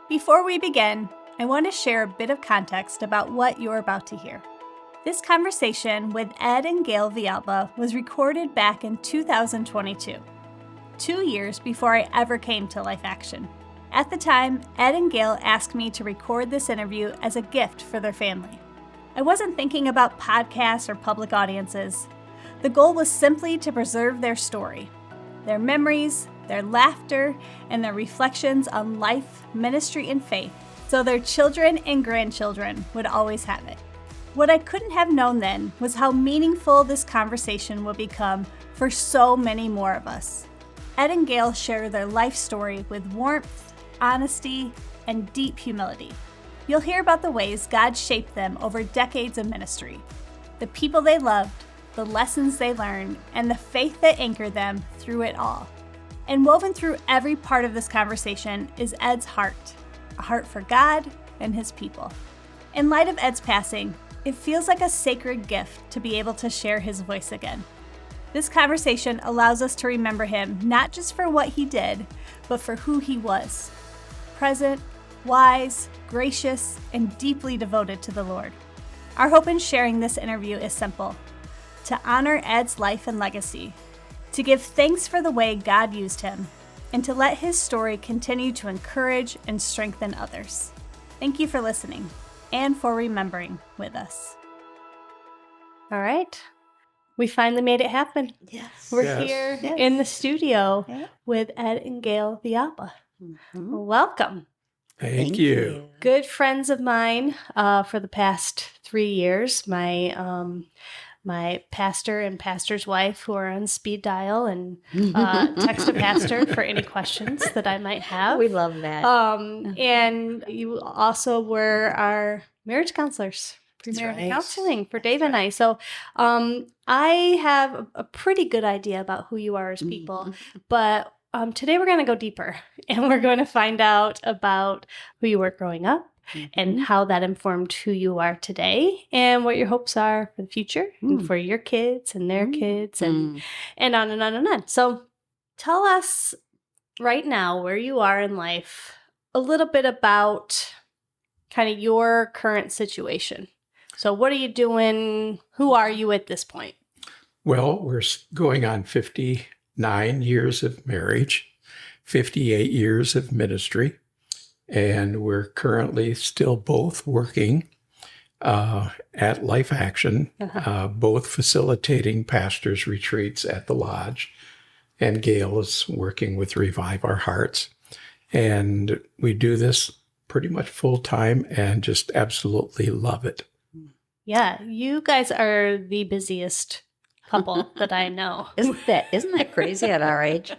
Before we begin, I want to share a bit of context about what you're about to hear. This conversation with Ed and Gayle Villalba was recorded back in 2022, 2 years before I ever came to Life Action. At the time, Ed and Gayle asked me to record this interview as a gift for their family. I wasn't thinking about podcasts or public audiences. The goal was simply to preserve their story, their memories, their laughter, and their reflections on life, ministry, and faith, so their children and grandchildren would always have it. What I couldn't have known then was how meaningful this conversation would become for so many more of us. Ed and Gayle share their life story with warmth, honesty, and deep humility. You'll hear about the ways God shaped them over decades of ministry, the people they loved, the lessons they learned, and the faith that anchored them through it all. And woven through every part of this conversation is Ed's heart, a heart for God and his people. In light of Ed's passing, it feels like a sacred gift to be able to share his voice again. This conversation allows us to remember him not just for what he did, but for who he was. Present, wise, gracious, and deeply devoted to the Lord. Our hope in sharing this interview is simple: to honor Ed's life and legacy, to give thanks for the way God used him, and to let his story continue to encourage and strengthen others. Thank you for listening and for remembering with us. All right. We finally made it happen. Yes. We're here in the studio with Ed and Gayle Villalba. Mm-hmm. Welcome. Thank you. Good friends of mine for the past 3 years. My pastor and pastor's wife, who are on speed dial and text a pastor for any questions that I might have. We love that. And you also were our marriage counselors, premarital counseling for Dave and I. So I have a pretty good idea about who you are as people, but today we're going to go deeper, and we're going to find out about who you were growing up, and how that informed who you are today, and what your hopes are for the future, and for your kids and their kids, and on and on and on. So tell us right now where you are in life, a little bit about kind of your current situation. So what are you doing? Who are you at this point? Well, we're going on 59 years of marriage, 58 years of ministry. And we're currently still both working at Life Action, both facilitating pastors' retreats at the lodge. And Gayle is working with Revive Our Hearts. And we do this pretty much full time and just absolutely love it. Yeah, you guys are the busiest couple that I know. Isn't that crazy at our age?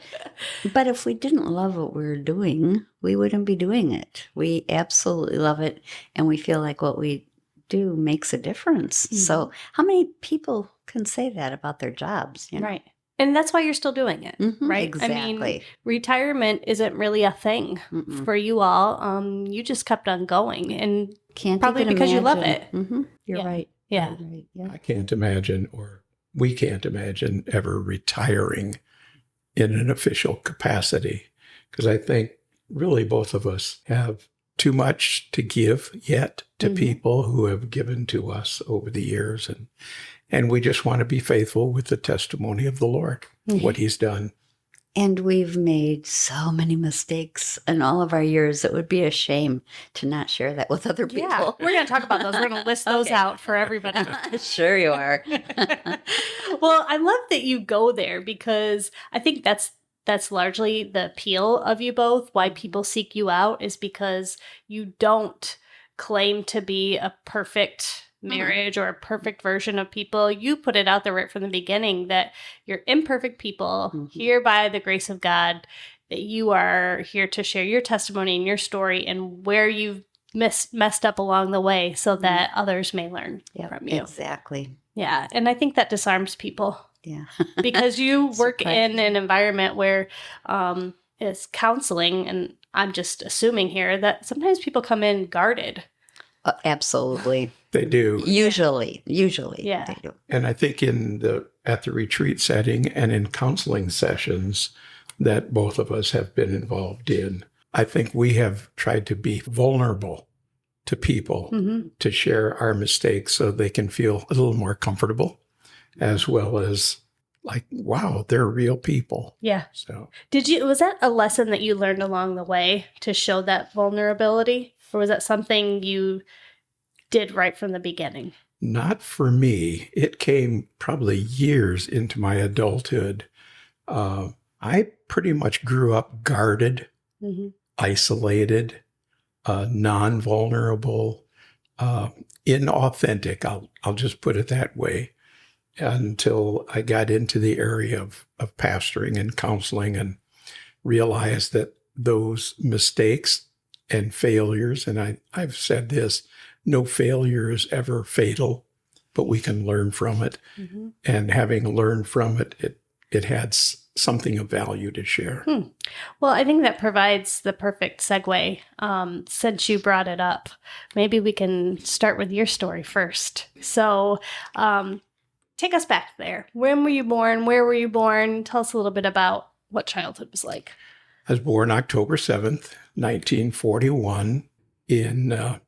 But if we didn't love what we were doing, we wouldn't be doing it. We absolutely love it, and we feel like what we do makes a difference. So how many people can say that about their jobs? You know? Right. And that's why you're still doing it, right? Exactly. I mean, retirement isn't really a thing for you all. You just kept on going, and Can't probably even because imagine. you love it. You're right. Yeah. You're right. Yeah. I can't imagine, or we can't imagine ever retiring in an official capacity, because I think really both of us have too much to give yet to people who have given to us over the years. And we just want to be faithful with the testimony of the Lord, what he's done. And we've made so many mistakes in all of our years. It would be a shame to not share that with other people. Yeah, we're going to talk about those. We're going to list those out for everybody. Sure you are. Well, I love that you go there, because I think that's largely the appeal of you both. Why people seek you out is because you don't claim to be a perfect marriage or a perfect version of people. You put it out there right from the beginning that you're imperfect people here by the grace of God, that you are here to share your testimony and your story and where you've messed up along the way, so that others may learn from you. Exactly. Yeah. And I think that disarms people. Yeah. Because you work in an environment where it's counseling, and I'm just assuming here that sometimes people come in guarded. Absolutely. They do. Usually, Yeah. they do. And I think at the retreat setting and in counseling sessions that both of us have been involved in, I think we have tried to be vulnerable to people, to share our mistakes so they can feel a little more comfortable, as well as like, wow, they're real people. Yeah. So Was that a lesson that you learned along the way to show that vulnerability? Or was that something you did right from the beginning? not for me. It came probably years into my adulthood. I pretty much grew up guarded, isolated, non-vulnerable, inauthentic. I'll just put it that way. Until I got into the area of pastoring and counseling and realized that those mistakes and failures, and I've said this, no failure is ever fatal, but we can learn from it. And having learned from it, it had something of value to share. Well, I think that provides the perfect segue. Since you brought it up, maybe we can start with your story first. So take us back there. When were you born? Where were you born? Tell us a little bit about what childhood was like. I was born October 7th, 1941 in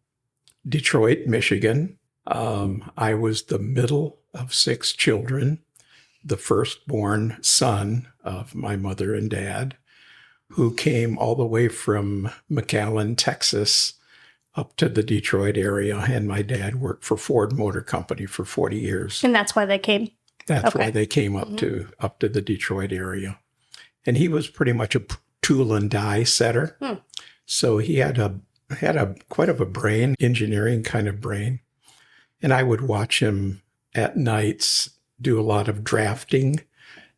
Detroit, Michigan. I was the middle of 6 children, the firstborn son of my mother and dad, who came all the way from McAllen, Texas, up to the Detroit area. And my dad worked for Ford Motor Company for 40 years. And that's why they came? That's why they came up to the Detroit area. And he was pretty much a tool and die setter. So he had a quite of a brain, engineering kind of brain. And I would watch him at nights do a lot of drafting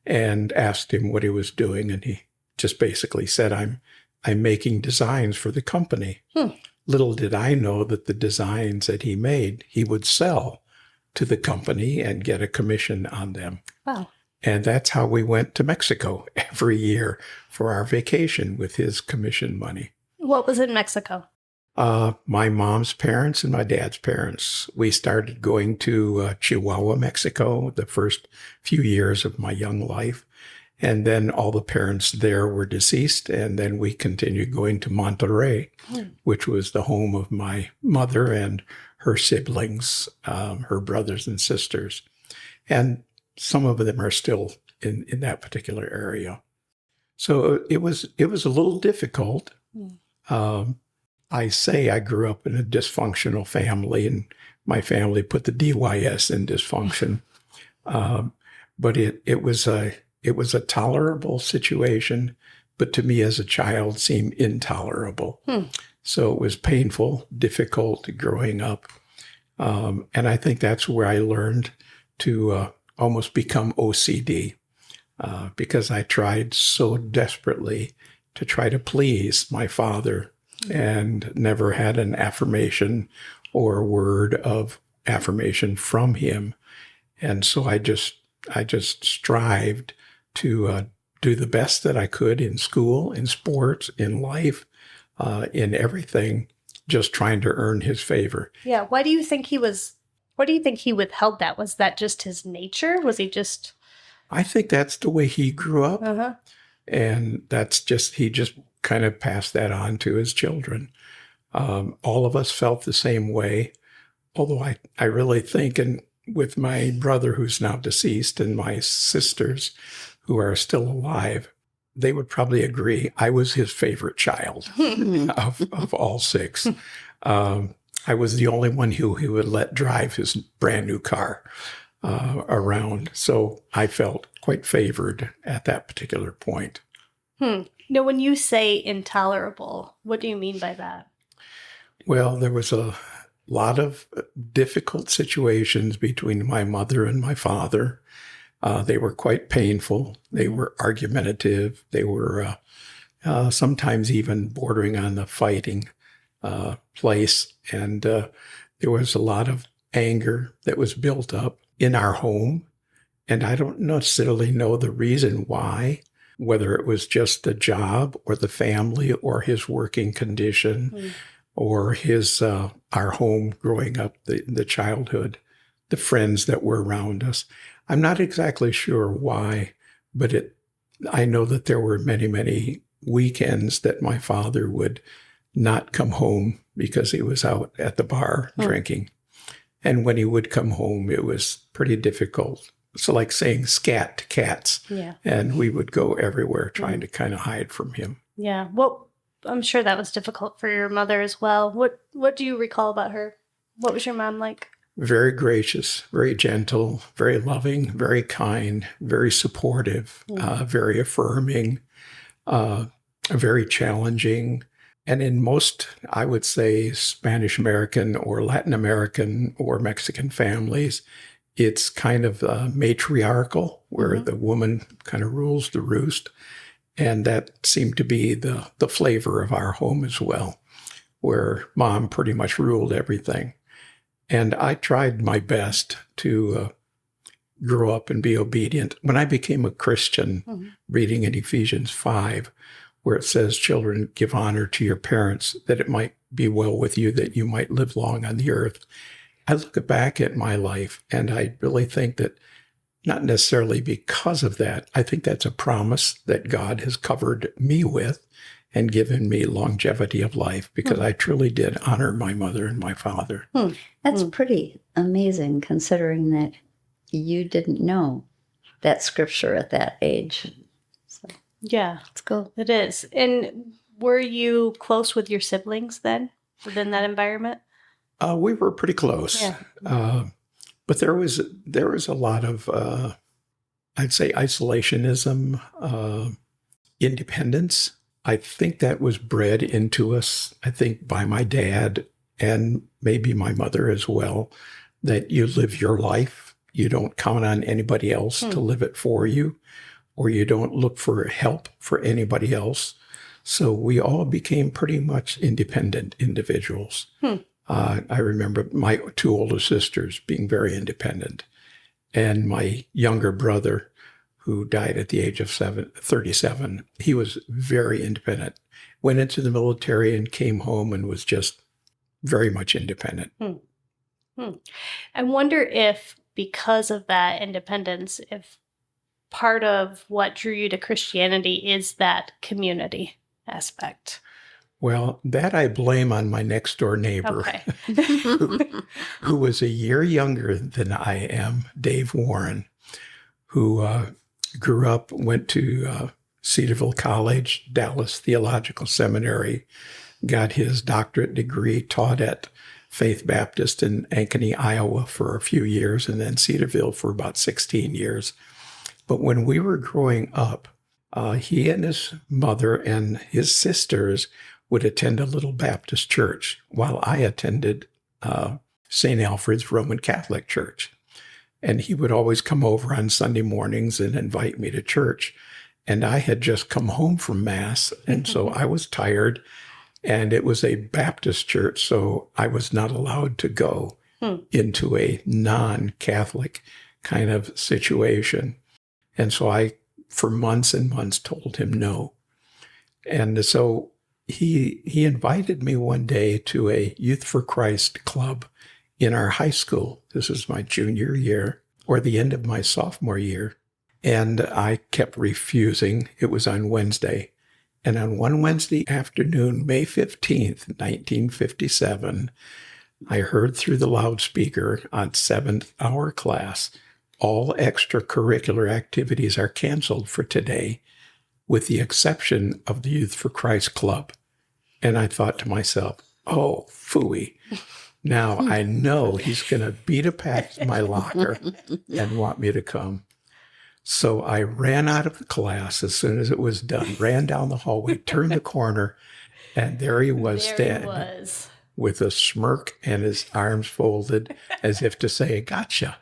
and asked him what he was doing. And he just basically said, I'm making designs for the company. Little did I know that the designs that he made, he would sell to the company and get a commission on them. Wow. And that's how we went to Mexico every year for our vacation with his commission money. What was in Mexico? My mom's parents and my dad's parents. We started going to Chihuahua, Mexico, the first few years of my young life. And then all the parents there were deceased. And then we continued going to Monterrey, which was the home of my mother and her siblings, her brothers and sisters. And some of them are still in that particular area. So it was a little difficult. I say I grew up in a dysfunctional family, and my family put the DYS in dysfunction. But it was a tolerable situation, but to me as a child seemed intolerable. So it was painful, difficult growing up. And I think that's where I learned to almost become OCD, because I tried so desperately to try to please my father and never had an affirmation or a word of affirmation from him. And so I just strived to do the best that I could in school, in sports, in life, in everything, just trying to earn his favor. Yeah. Why do you think he withheld that? Was that just his nature? Was he just... I think that's the way he grew up. And he just kind of passed that on to his children. All of us felt the same way, although I really think, and with my brother who's now deceased and my sisters who are still alive, they would probably agree I was his favorite child of all 6. I was the only one who he would let drive his brand new car around. So I felt quite favored at that particular point. Now, when you say intolerable, what do you mean by that? Well, there was a lot of difficult situations between my mother and my father. They were quite painful. They were argumentative. They were sometimes even bordering on the fighting place. And there was a lot of anger that was built up in our home. And I don't necessarily know the reason why, whether it was just the job or the family or his working condition or his our home growing up, the childhood, the friends that were around us. I'm not exactly sure why, but I know that there were many, many weekends that my father would not come home because he was out at the bar drinking. And when he would come home, it was pretty difficult. So like saying scat to cats. Yeah. And we would go everywhere trying to kind of hide from him. Yeah. Well, I'm sure that was difficult for your mother as well. What do you recall about her? What was your mom like? Very gracious, very gentle, very loving, very kind, very supportive, very affirming, very challenging. And in most, I would say, Spanish American or Latin American or Mexican families, it's kind of matriarchal, where the woman kind of rules the roost. And that seemed to be the flavor of our home as well, where mom pretty much ruled everything. And I tried my best to grow up and be obedient. When I became a Christian, reading in Ephesians 5, where it says, children, give honor to your parents, that it might be well with you, that you might live long on the earth. I look back at my life, and I really think that not necessarily because of that, I think that's a promise that God has covered me with and given me longevity of life, because I truly did honor my mother and my father. That's pretty amazing, considering that you didn't know that scripture at that age. So, Yeah, let's go. it is. And were you close with your siblings then within that environment? We were pretty close. Yeah. But there was a lot of, I'd say, isolationism, independence. I think that was bred into us, I think, by my dad and maybe my mother as well, that you live your life. You don't count on anybody else to live it for you, or you don't look for help for anybody else. So we all became pretty much independent individuals. I remember my two older sisters being very independent, and my younger brother, who died at the age of 37, he was very independent, went into the military and came home and was just very much independent. I wonder if, because of that independence, if part of what drew you to Christianity is that community aspect. Well, that I blame on my next door neighbor, Okay. who was a year younger than I am, Dave Warren, who grew up, went to Cedarville College, Dallas Theological Seminary, got his doctorate degree, taught at Faith Baptist in Ankeny, Iowa for a few years, and then Cedarville for about 16 years. But when we were growing up, he and his mother and his sisters would attend a little Baptist church, while I attended St. Alfred's Roman Catholic Church. And he would always come over on Sunday mornings and invite me to church. And I had just come home from Mass, and so I was tired, and it was a Baptist church, so I was not allowed to go into a non-Catholic kind of situation. And so I, for months and months, told him no. And so he invited me one day to a Youth for Christ club in our high school. This was my junior year, or the end of my sophomore year. And I kept refusing. It was on Wednesday. And on one Wednesday afternoon, May 15th, 1957, I heard through the loudspeaker on 7th hour class, all extracurricular activities are canceled for today, with the exception of the Youth for Christ Club. And I thought to myself, oh, phooey. Now I know he's going to beat it past my locker and want me to come. So I ran out of the class as soon as it was done, ran down the hallway, turned the corner, and there he was standing with a smirk and his arms folded as if to say, gotcha.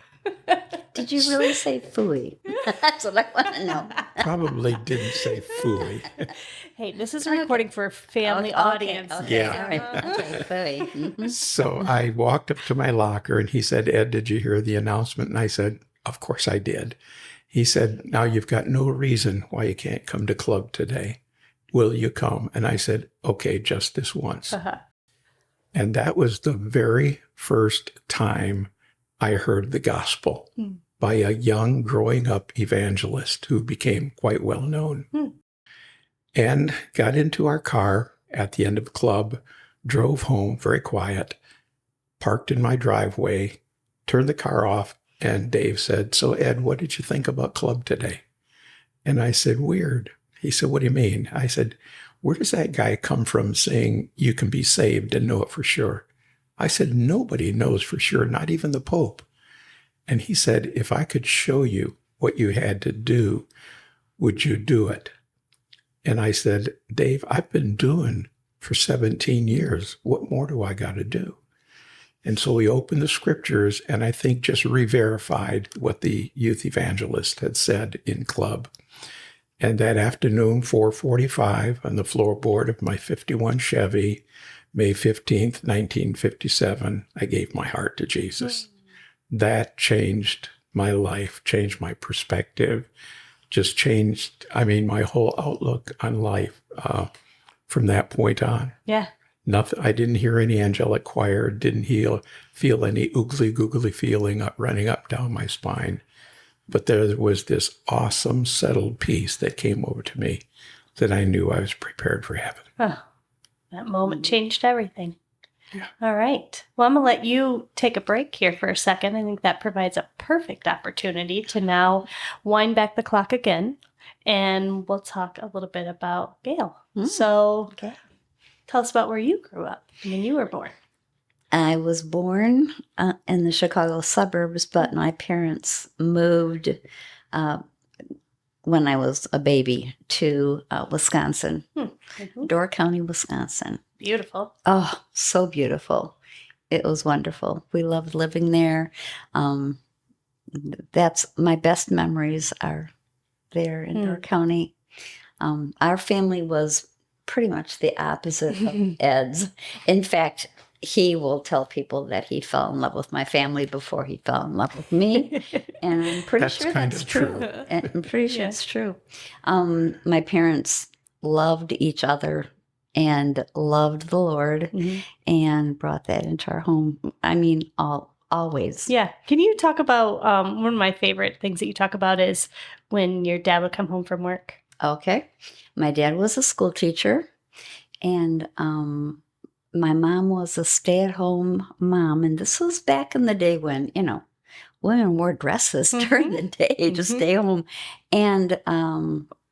Did you really say phooey? That's what I want to know. Probably didn't say phooey. Hey, this is a recording for a family audience. Okay. Yeah. All right. Okay, phooey. Mm-hmm. So I walked up to my locker and he said, Ed, did you hear the announcement? And I said, of course I did. He said, now you've got no reason why you can't come to club today. Will you come? And I said, okay, just this once. And that was the very first time I heard the gospel by a young growing up evangelist who became quite well known. and got into our car at the end of the club, drove home very quiet, parked in my driveway, turned the car off, and Dave said, "So Ed, what did you think about club today?" And I said, "Weird." He said, "What do you mean?" I said, "Where does that guy come from saying you can be saved and know it for sure?" I said, "Nobody knows for sure, not even the Pope." And he said, "If I could show you what you had to do, would you do it?" And I said, "Dave, I've been doing for 17 years. What more do I got to do?" And so we opened the scriptures, and I think just re-verified what the youth evangelist had said in club. And that afternoon, 4:45, on the floorboard of my 51 Chevy, May 15th, 1957, I gave my heart to Jesus. That changed my life, changed my perspective, just changed, my whole outlook on life from that point on. Yeah. Nothing. I didn't hear any angelic choir, didn't feel any oogly googly feeling running up down my spine. But there was this awesome, settled peace that came over to me that I knew I was prepared for heaven. Oh, that moment changed everything. Yeah. All right. Well, I'm going to let you take a break here for a second. I think that provides a perfect opportunity to now wind back the clock again, and we'll talk a little bit about Gayle. So Okay. tell us about where you grew up when you were born. I was born in the Chicago suburbs, but my parents moved when I was a baby to Wisconsin, Door County, Wisconsin. Beautiful. Oh, so beautiful. It was wonderful. We loved living there. That's my best memories are there in Door County. Our family was pretty much the opposite of Ed's. In fact, he will tell people that he fell in love with my family before he fell in love with me. And I'm pretty sure that's true. I'm pretty sure it's true. My parents loved each other and loved the Lord and brought that into our home. Always. Yeah. Can you talk about one of my favorite things that you talk about is when your dad would come home from work? Okay. My dad was a school teacher, and my mom was a stay-at-home mom. And this was back in the day when, women wore dresses during the day to stay home. And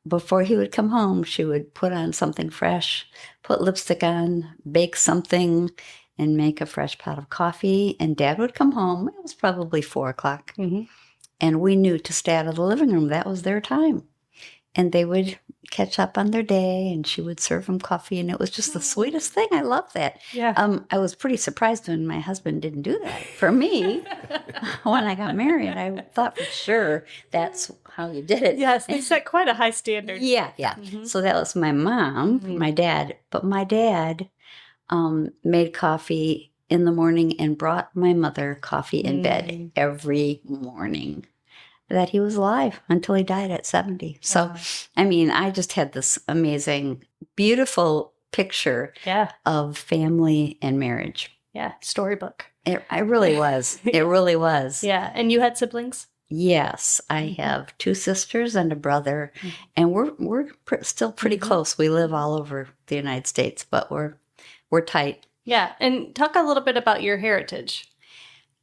before he would come home, she would put on something fresh, put lipstick on, bake something, and make a fresh pot of coffee. And Dad would come home. It was probably 4:00. And we knew to stay out of the living room. That was their time. And they would catch up on their day, and she would serve them coffee. And it was just the sweetest thing. I love that. Yeah. I was pretty surprised when my husband didn't do that for me. When I got married, I thought for sure that's how you did it. Yes, they set quite a high standard. Yeah. So that was my mom, my dad. But my dad made coffee in the morning and brought my mother coffee in bed every morning that he was alive until he died at 70. So, I just had this amazing, beautiful picture of family and marriage. Yeah, storybook. It really was. It really was. Yeah, and you had siblings? Yes, I have 2 sisters and a brother, and we're still pretty close. We live all over the United States, but we're tight. Yeah, and talk a little bit about your heritage.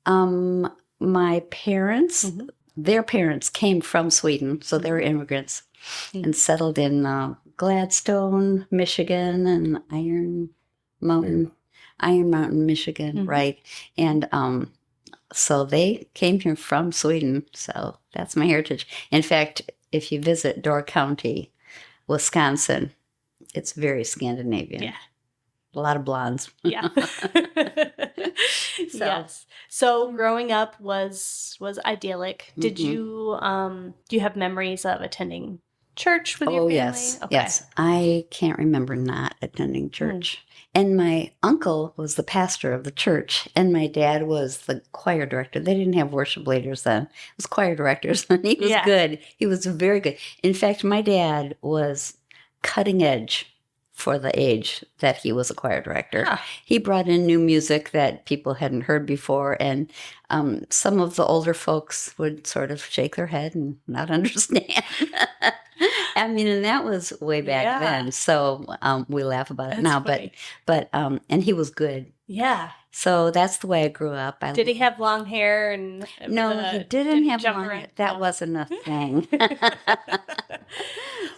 My parents, their parents came from Sweden, so they were immigrants and settled in Gladstone, Michigan, and Iron Mountain, Michigan, right? And so they came here from Sweden, so that's my heritage. In fact, if you visit Door County, Wisconsin, it's very Scandinavian. Yeah. A lot of blondes. Yeah. Yes. So growing up was idyllic. Did you do you have memories of attending church with your family? Yes. Okay. Yes. I can't remember not attending church. And my uncle was the pastor of the church, and my dad was the choir director. They didn't have worship leaders then. It was choir directors, and he was good. He was very good. In fact, my dad was cutting edge for the age that he was a choir director. Huh. He brought in new music that people hadn't heard before, and some of the older folks would sort of shake their head and not understand. I mean, and that was way back Yeah. then. So we laugh about it That's now. funny. But and he was good. Yeah. So that's the way I grew up. Did he have long hair and No, he didn't have jump long around? hair. That No. wasn't a thing.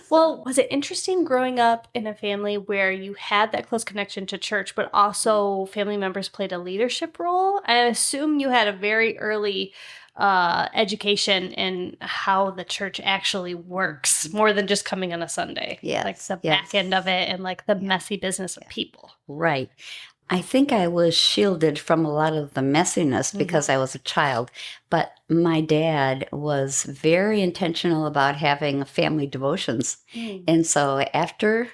Well, was it interesting growing up in a family where you had that close connection to church, but also family members played a leadership role? I assume you had a very early education in how the church actually works, more than just coming on a Sunday. Yes, Like the yes. back end of it and like the messy business of people. Right. I think I was shielded from a lot of the messiness because I was a child, but my dad was very intentional about having family devotions. And so after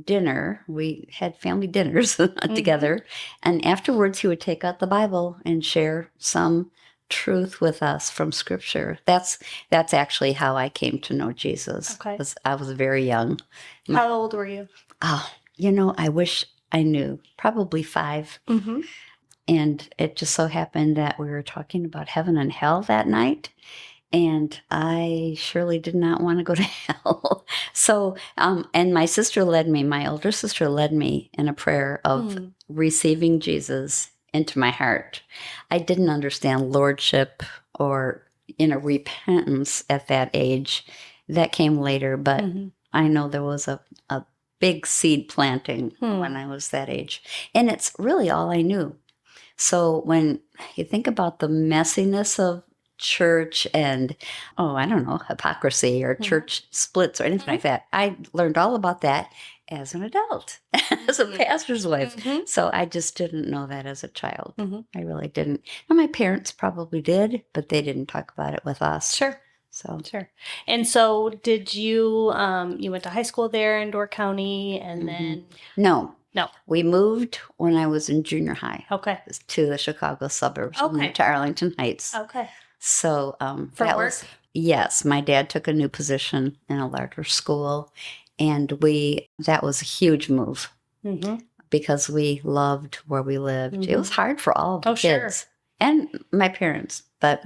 dinner, we had family dinners together, and afterwards he would take out the Bible and share some truth with us from Scripture. That's actually how I came to know Jesus. Okay. I was very young. How old were you? Oh, I wish I knew. Probably 5. Mm-hmm. And it just so happened that we were talking about heaven and hell that night. And I surely did not want to go to hell. So, and my older sister led me in a prayer of receiving Jesus into my heart. I didn't understand lordship or, repentance at that age. That came later, but I know there was a big seed planting when I was that age. And it's really all I knew. So when you think about the messiness of church and, I don't know, hypocrisy or church splits or anything like that, I learned all about that as an adult, as a pastor's wife. So I just didn't know that as a child. I really didn't. And my parents probably did, but they didn't talk about it with us. Sure. So Sure. And so did you, you went to high school there in Door County and then? No. No. We moved when I was in junior high. Okay. To the Chicago suburbs. Okay. We moved to Arlington Heights. Okay. So For that work? was, yes, my dad took a new position in a larger school, and that was a huge move because we loved where we lived. It was hard for all of the kids and my parents, but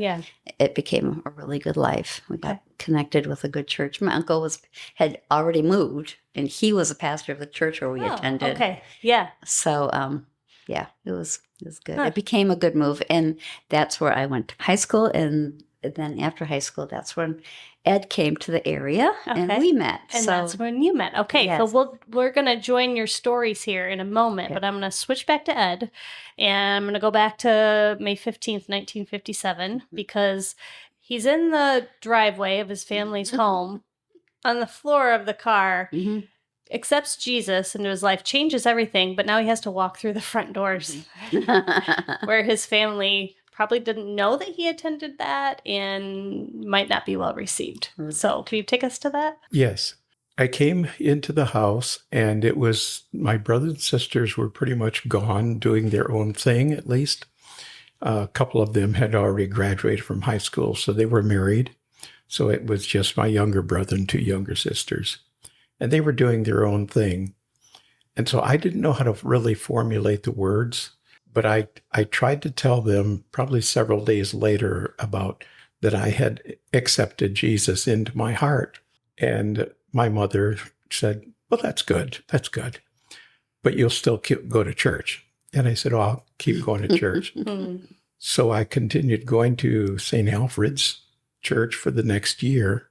it became a really good life. We got connected with a good church. My uncle had already moved, and he was a pastor of the church where we attended. Okay. Yeah. So, it was good. It became a good move, and that's where I went to high school, and then after high school, that's when Ed came to the area, and we met. And that's when you met. Okay, Yes. so we're going to join your stories here in a moment, but I'm going to switch back to Ed, and I'm going to go back to May 15th, 1957, because he's in the driveway of his family's home on the floor of the car, accepts Jesus into his life, changes everything, but now he has to walk through the front doors where his family probably didn't know that he attended that and might not be well received. So can you take us to that? Yes. I came into the house, and it was my brothers and sisters were pretty much gone, doing their own thing, at least. A couple of them had already graduated from high school, so they were married. So it was just my younger brother and 2 younger sisters. And they were doing their own thing. And so I didn't know how to really formulate the words, but I tried to tell them probably several days later about that I had accepted Jesus into my heart. And my mother said, well, that's good. That's good. But you'll still go to church. And I said, oh, I'll keep going to church. So I continued going to St. Alfred's Church for the next year,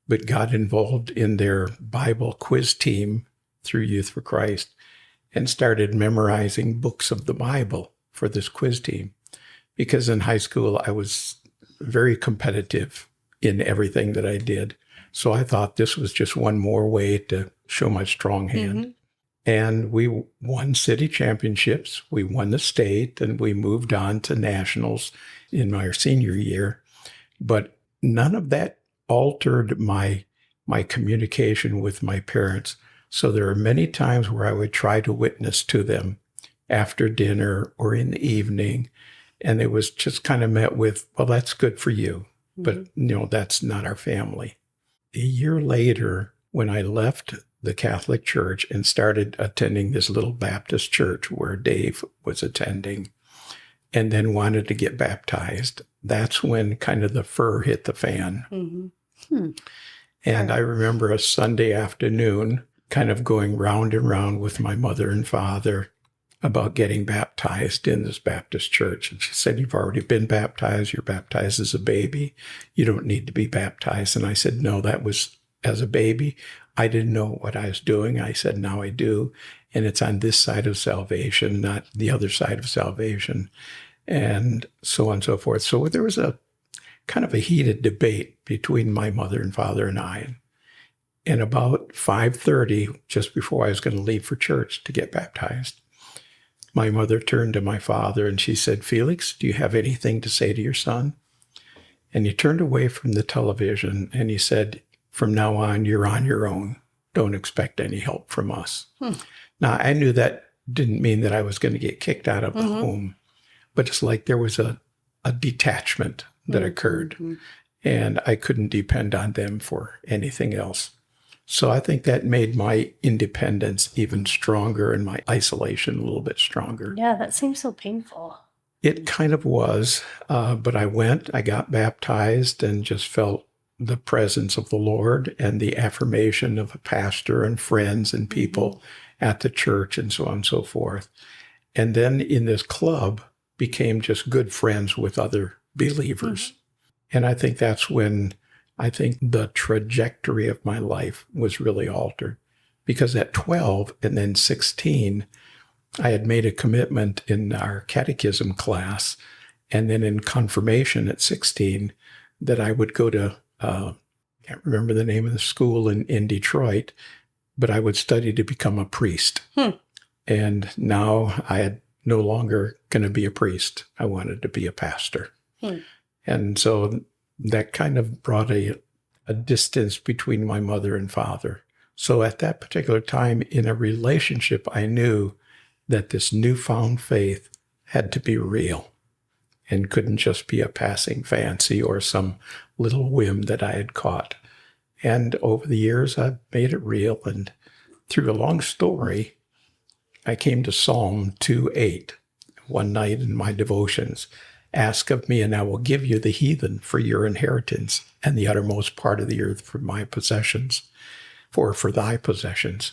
but got involved in their Bible quiz team through Youth for Christ and started memorizing books of the Bible for this quiz team. Because in high school, I was very competitive in everything that I did. So I thought this was just one more way to show my strong hand. And we won city championships. We won the state, and we moved on to nationals in my senior year. But none of that altered my communication with my parents. So there are many times where I would try to witness to them after dinner or in the evening. And it was just kind of met with, well, that's good for you. But, that's not our family. A year later, when I left the Catholic Church and started attending this little Baptist church where Dave was attending, and then wanted to get baptized, that's when kind of the fur hit the fan. And I remember a Sunday afternoon kind of going round and round with my mother and father about getting baptized in this Baptist church. And she said, "You've already been baptized. You're baptized as a baby. You don't need to be baptized." And I said, "No, that was as a baby. I didn't know what I was doing." I said, "Now I do. And it's on this side of salvation, not the other side of salvation." And so on and so forth. So there was a kind of a heated debate between my mother and father and I. And about 5:30, just before I was going to leave for church to get baptized, my mother turned to my father and she said, "Felix, do you have anything to say to your son?" And he turned away from the television and he said, "From now on your own. Don't expect any help from us." Now, I knew that didn't mean that I was going to get kicked out of the home, but it's like there was a detachment that occurred, and I couldn't depend on them for anything else. So I think that made my independence even stronger and my isolation a little bit stronger. Yeah, that seems so painful. It kind of was, but I got baptized and just felt the presence of the Lord and the affirmation of a pastor and friends and people at the church and so on and so forth. And then in this club became just good friends with other believers. And I think that's when I think the trajectory of my life was really altered. Because at 12 and then 16, I had made a commitment in our catechism class and then in confirmation at 16 that I would go to, I can't remember the name of the school in Detroit, but I would study to become a priest. And now I had no longer going to be a priest. I wanted to be a pastor. And so that kind of brought a distance between my mother and father. So at that particular time in a relationship, I knew that this newfound faith had to be real and couldn't just be a passing fancy or some little whim that I had caught. And over the years, I've made it real. And through a long story, I came to Psalm 2:8 one night in my devotions. "Ask of me, and I will give you the heathen for your inheritance, and the uttermost part of the earth for my possessions, for thy possessions."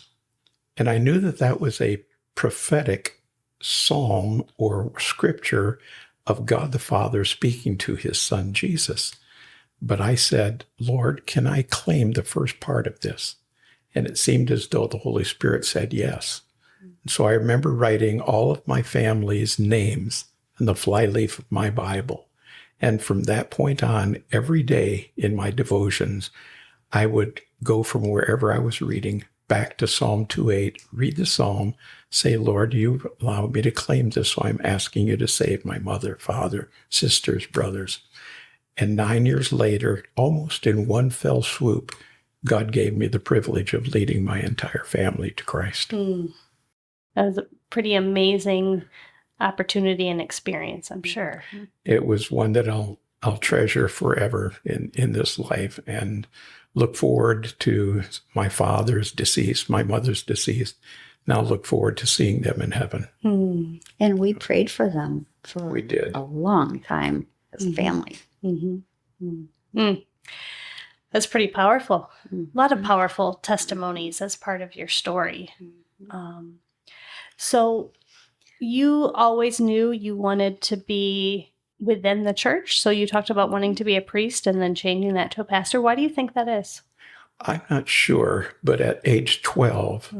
And I knew that that was a prophetic psalm or scripture of God the Father speaking to his son Jesus. But I said, "Lord, can I claim the first part of this?" And it seemed as though the Holy Spirit said yes. And so I remember writing all of my family's names on the flyleaf of my Bible. And from that point on, every day in my devotions, I would go from wherever I was reading back to Psalm 2:8, read the psalm, say, "Lord, you allow me to claim this, so I'm asking you to save my mother, father, sisters, brothers." And 9 years later, almost in one fell swoop, God gave me the privilege of leading my entire family to Christ. That was a pretty amazing opportunity and experience, I'm sure. It was one that I'll treasure forever in this life, and look forward to my father's deceased, my mother's deceased. Now look forward to seeing them in heaven. And we prayed for them for We did. a long time as a family. That's pretty powerful. A lot of powerful testimonies as part of your story. So you always knew you wanted to be within the church. So you talked about wanting to be a priest and then changing that to a pastor. Why do you think that is? I'm not sure, but at age 12,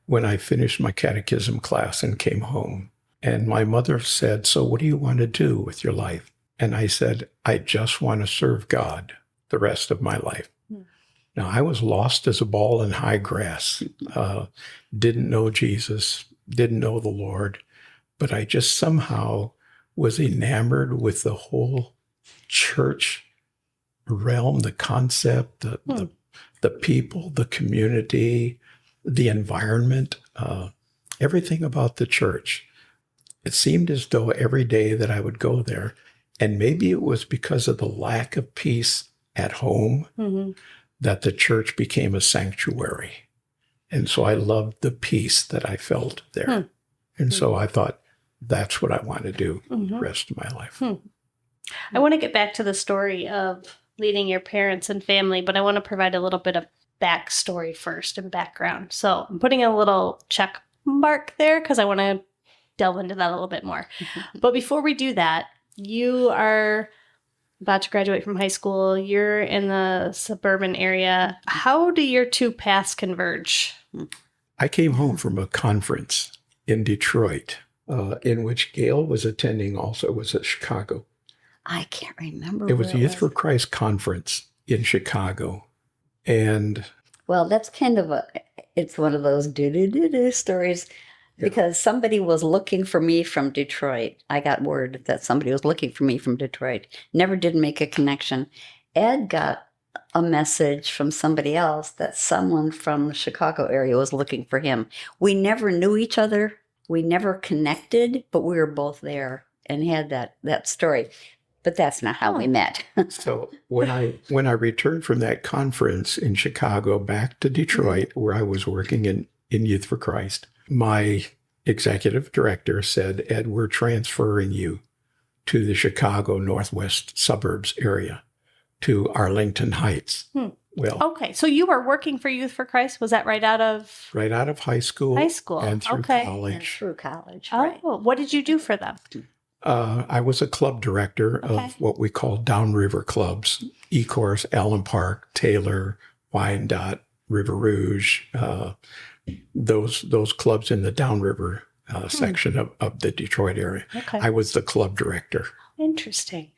when I finished my catechism class and came home, and my mother said, "So what do you want to do with your life?" And I said, "I just want to serve God the rest of my life." Now, I was lost as a ball in high grass, didn't know Jesus, didn't know the Lord, but I just somehow was enamored with the whole church realm, the concept, the people, the community, the environment, everything about the church. It seemed as though every day that I would go there, and maybe it was because of the lack of peace at home, that the church became a sanctuary. And so I loved the peace that I felt there. And so I thought, that's what I want to do the rest of my life. I want to get back to the story of leading your parents and family, but I want to provide a little bit of backstory first and background. So I'm putting a little check mark there because I want to delve into that a little bit more. But before we do that, you are about to graduate from high school. You're in the suburban area. How do your two paths converge? I came home from a conference in Detroit, in which Gayle was attending also. It was at Chicago. I can't remember. It was the Youth for Christ conference in Chicago. And well, that's kind of it's one of those do stories. Because somebody was looking for me from Detroit. I got word that somebody was looking for me from Detroit. Never did make a connection. Ed got a message from somebody else that someone from the Chicago area was looking for him. We never knew each other. We never connected, but we were both there and had that story. But that's not how we met. So when I returned from that conference in Chicago back to Detroit, where I was working in Youth for Christ, my executive director said, Ed, we're transferring you to the Chicago Northwest suburbs area, to Arlington Heights. Well, okay. So you were working for Youth for Christ. Was that right out of high school? High school. And through college. And through college, Oh, right. what did you do for them? I was a club director of what we call downriver clubs, Ecorse, Allen Park, Taylor, Wyandotte, River Rouge, those clubs in the downriver section of the Detroit area. Okay. I was the club director. Interesting.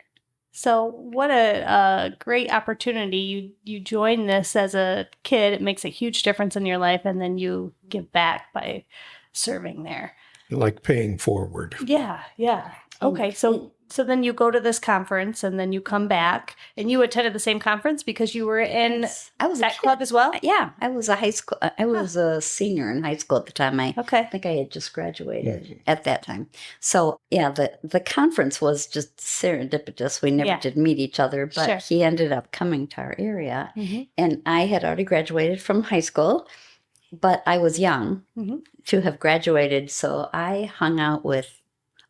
So what a great opportunity. You join this as a kid. It makes a huge difference in your life, and then you give back by serving there. Like paying forward. Yeah. Okay, so then you go to this conference, and then you come back, and you attended the same conference because you were in I was that club as well? Yeah, I was a senior in high school at the time. I Okay. think I had just graduated at that time. So yeah, the conference was just serendipitous. We never did meet each other, but he ended up coming to our area, and I had already graduated from high school, but I was young to have graduated, so I hung out with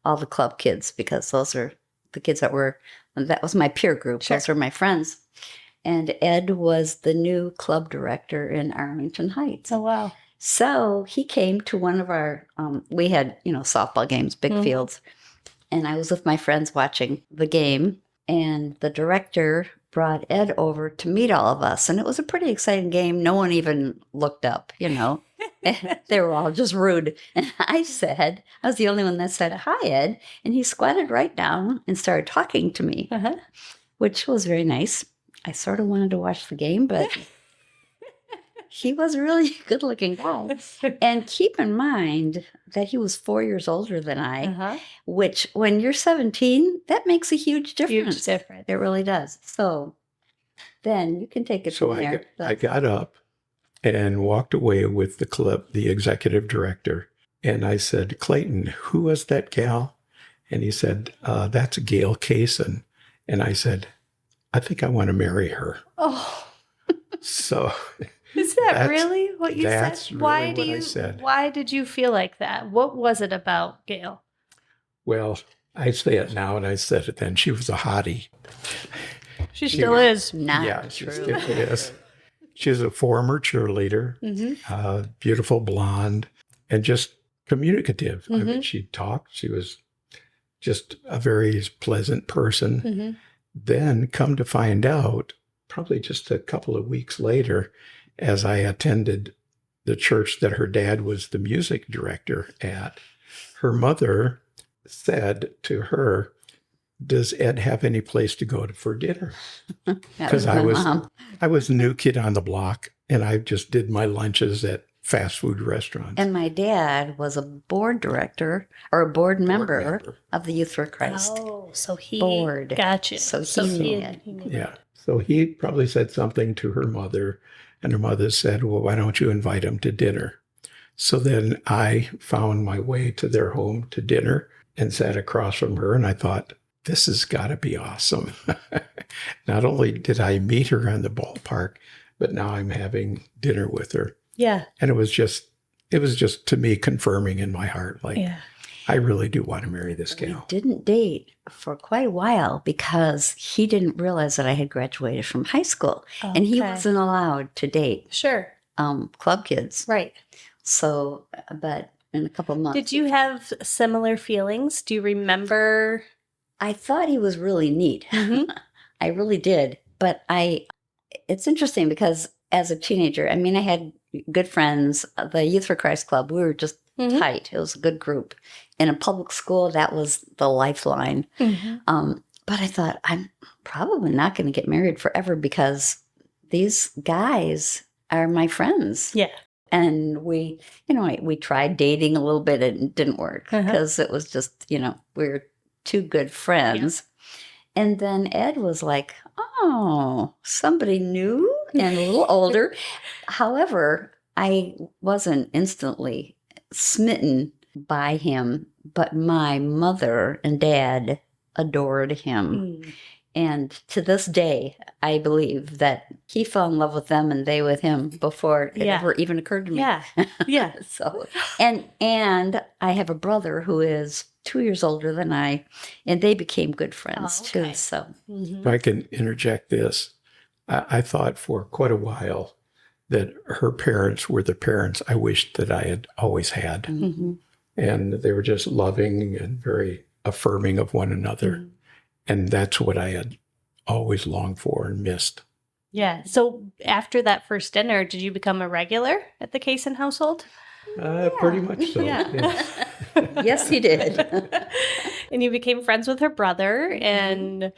all the club kids because those are the kids that was my peer group. Those were my friends. And Ed was the new club director in Arlington Heights. Oh, wow. So he came to one of our, we had, softball games, big fields. And I was with my friends watching the game. And the director brought Ed over to meet all of us. And it was a pretty exciting game. No one even looked up, They were all just rude. And I was the only one that said, hi, Ed. And he squatted right down and started talking to me, which was very nice. I sort of wanted to watch the game, but he was a really good-looking guy. And keep in mind that he was 4 years older than I, which when you're 17, that makes a huge difference. Huge difference. It really does. So then you can take it from there. I got up and walked away with the executive director. And I said, Clayton, who was that gal? And he said, that's Gayle Kaysen. And I said, I think I want to marry her. Oh. So is that really what you said? That's really what I said. Why did you feel like that? What was it about Gayle? Well, I say it now and I said it then. She was a hottie. She still is. Not she true. still is. She's a former cheerleader, beautiful blonde, and just communicative. I mean, she talked. She was just a very pleasant person. Then come to find out, probably just a couple of weeks later, as I attended the church that her dad was the music director at, her mother said to her, does Ed have any place to go to for dinner? Because I was a new kid on the block, and I just did my lunches at fast food restaurants. And my dad was a board director or a board member of the Youth for Christ. Oh, so he board. Gotcha. So he knew. Yeah. So he probably said something to her mother, and her mother said, well, why don't you invite him to dinner? So then I found my way to their home to dinner and sat across from her, and I thought, this has got to be awesome. Not only did I meet her on the ballpark, but now I'm having dinner with her. Yeah. And it was just to me confirming in my heart, like, I really do want to marry this We gal. didn't date for quite a while because he didn't realize that I had graduated from high school. And he Okay. wasn't allowed to date Sure. club kids. Right. So, but in a couple months. Did you have similar feelings? Do you remember? I thought he was really neat. Mhm. I really did. But it's interesting because as a teenager, I mean, I had good friends. The Youth for Christ Club, we were just Mhm. tight. It was a good group. In a public school, that was the lifeline. But I thought, I'm probably not going to get married forever because these guys are my friends. Yeah. And we tried dating a little bit and it didn't work because it was just, we were two good friends. Yeah. And then Ed was like, oh, somebody new and a little older. However, I wasn't instantly smitten by him, but my mother and dad adored him. And to this day, I believe that he fell in love with them and they with him before it ever even occurred to me. Yeah. Yeah. So, and I have a brother who is 2 years older than I, and they became good friends too. So, If I can interject this, I thought for quite a while that her parents were the parents I wished that I had always had. And they were just loving and very affirming of one another. And that's what I had always longed for and missed. Yeah. So after that first dinner, did you become a regular at the Kaysen household? Pretty much so. Yeah. Yes. yes, he did. And you became friends with her brother, and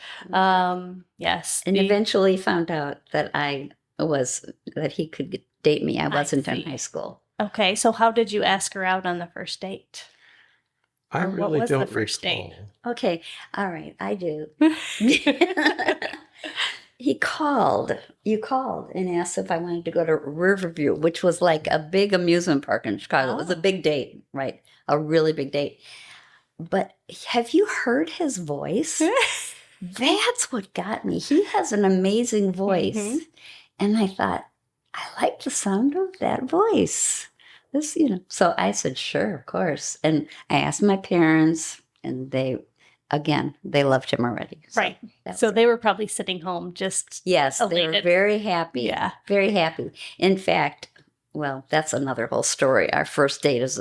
yes, and eventually found out that that he could date me. I wasn't in high school. Okay, so how did you ask her out on the first date? I Or really what was don't the first recall. date? Okay, all right, I do. You called and asked if I wanted to go to Riverview, which was like a big amusement park in Chicago. It was a big date, right? A really big date. But have you heard his voice? That's what got me. He has an amazing voice. And I thought, I like the sound of that voice. So I said, sure, of course. And I asked my parents, and they loved him already. Right. So they were probably sitting home just yes, they were very happy. Yeah. Very happy. In fact, well, that's another whole story. Our first date is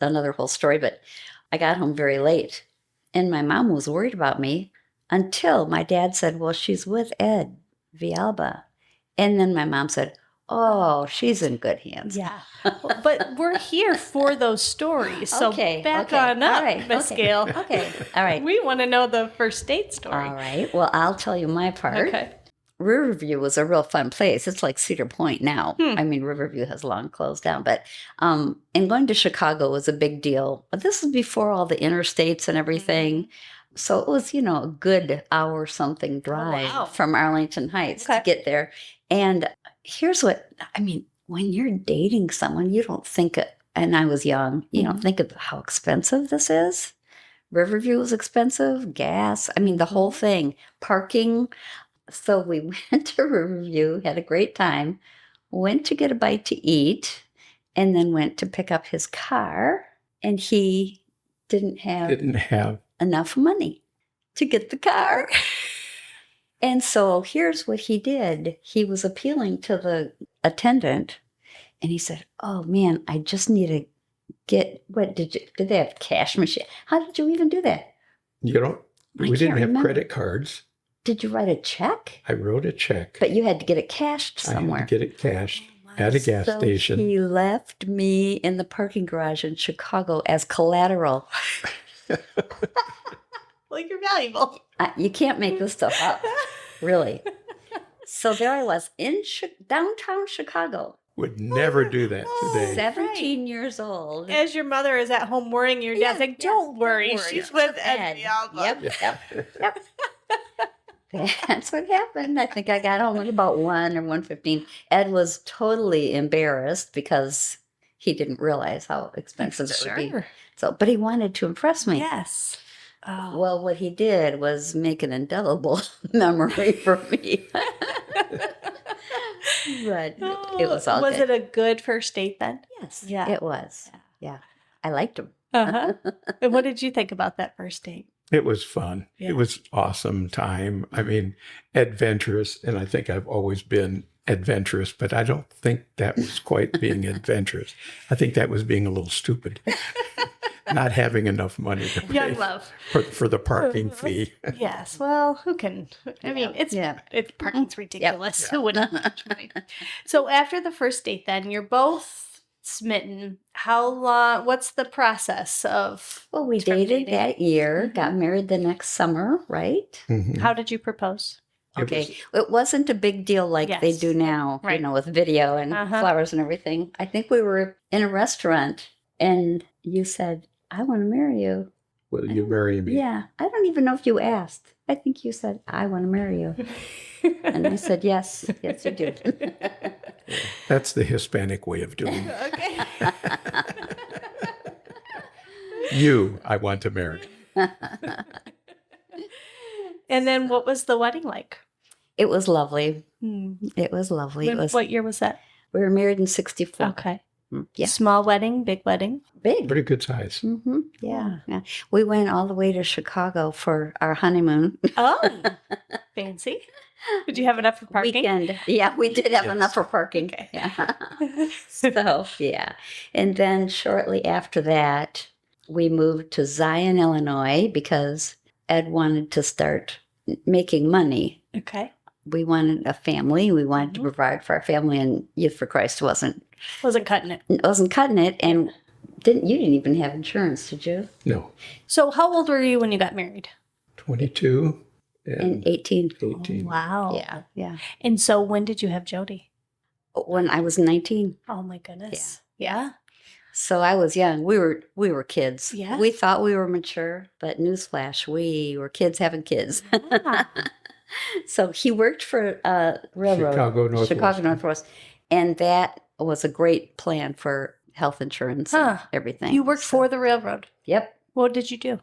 another whole story, but I got home very late. And my mom was worried about me until my dad said, well, she's with Ed Villalba. And then my mom said, oh, she's in good hands. Yeah. But we're here for those stories. So back on up, right, Miss Gayle. Okay. All right. We want to know the first date story. All right. Well, I'll tell you my part. Okay. Riverview was a real fun place. It's like Cedar Point now. I mean, Riverview has long closed down, but and going to Chicago was a big deal. But this is before all the interstates and everything. So it was, a good hour something drive from Arlington Heights to get there. And here's when you're dating someone, you don't think and I was young, you don't think of how expensive this is. Riverview was expensive, gas, the whole thing, parking. So we went to Riverview, had a great time, went to get a bite to eat, and then went to pick up his car. And he didn't have enough money to get the car. And so here's what he did. He was appealing to the attendant, and he said, oh, man, I just need to did they have cash machine? How did you even do that? We didn't have credit cards. Did you write a check? I wrote a check. But you had to get it cashed somewhere. I had to get it cashed at a gas station. He left me in the parking garage in Chicago as collateral. Well, you're valuable. You can't make this stuff up, really. So there I was in downtown Chicago. Would never do that today. 17 years old. As your mother is at home worrying your dad, saying, don't worry, she's with Ed Villalba. Yep. That's what happened. I think I got home at about 1 or 1:15. Ed was totally embarrassed because he didn't realize how expensive it would be. So, but he wanted to impress me. Yes. Oh. Well, what he did was make an indelible memory for me. But it was all Was good. it a good first date then? Yes. Yeah. It was. Yeah. I liked him. Uh-huh. And what did you think about that first date? It was fun. Yeah. It was awesome time. I mean, adventurous, and I think I've always been adventurous, but I don't think that was quite being adventurous. I think that was being a little stupid. Not having enough money to pay Young love. for the parking fee. Yes. Well, who can? I mean, it's parking's ridiculous. Who wouldn't have much money? So after the first date, then you're both smitten. How long? What's the process of? Well, we terminating? dated that year, got married the next summer, right? Mhm. How did you propose? Okay. It wasn't a big deal like they Yes. do now, Right. with video and Uh-huh. flowers and everything. I think we were in a restaurant and you said, I want to marry you. Will you marry me? Yeah. I don't even know if you asked. I think you said, I want to marry you. And I said, yes. Yes, you do. That's the Hispanic way of doing it. Okay. You, I want to marry. And then what was the wedding like? It was lovely. Hmm. It was lovely. It was. What year was that? We were married in 64. Okay. Yeah. Small wedding, big wedding. Big. Pretty good size. Mm-hmm. Yeah. We went all the way to Chicago for our honeymoon. Oh, fancy. Did you have enough for parking? Weekend. Yeah, we did have Yes. enough for parking. Okay. Yeah. So, yeah. And then shortly after that, we moved to Zion, Illinois, because Ed wanted to start making money. Okay. We wanted a family. We wanted to provide for our family, and Youth for Christ wasn't cutting it. cutting it. And you didn't even have insurance, did you? No, So how old were you when you got married? 22 In and 18. 18. Wow. Yeah. And so when did you have Jody? When I was 19. Oh my goodness. Yeah. So I was young. We were kids. Yes. We thought we were mature, but newsflash, we were kids having kids. Yeah. So he worked for railroad, Chicago Northwest, and that was a great plan for health insurance and everything. You worked for the railroad. Yep. What did you do?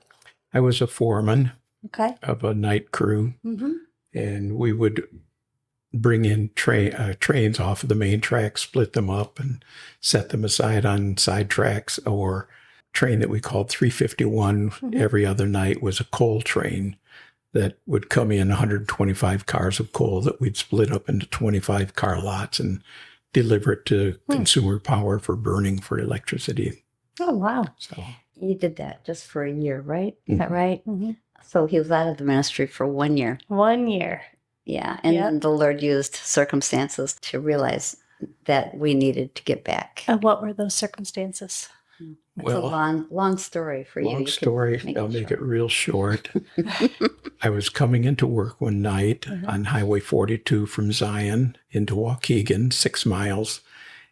I was a foreman Okay. of a night crew, Mm-hmm. and we would bring in trains off of the main track, split them up, and set them aside on side tracks. Or train that we called 351 every other night was a coal train that would come in 125 cars of coal that we'd split up into 25 car lots and deliver it to consumer power for burning for electricity. Oh, wow. So You did that just for a year, right? Is that right? Mm-hmm. So he was out of the ministry for 1 year. 1 year. Yeah. And Yep. then the Lord used circumstances to realize that we needed to get back. And what were those circumstances? It's a long story for you. long You could story. make I'll it make short. it real short. I was coming into work one night on Highway 42 from Zion into Waukegan, 6 miles.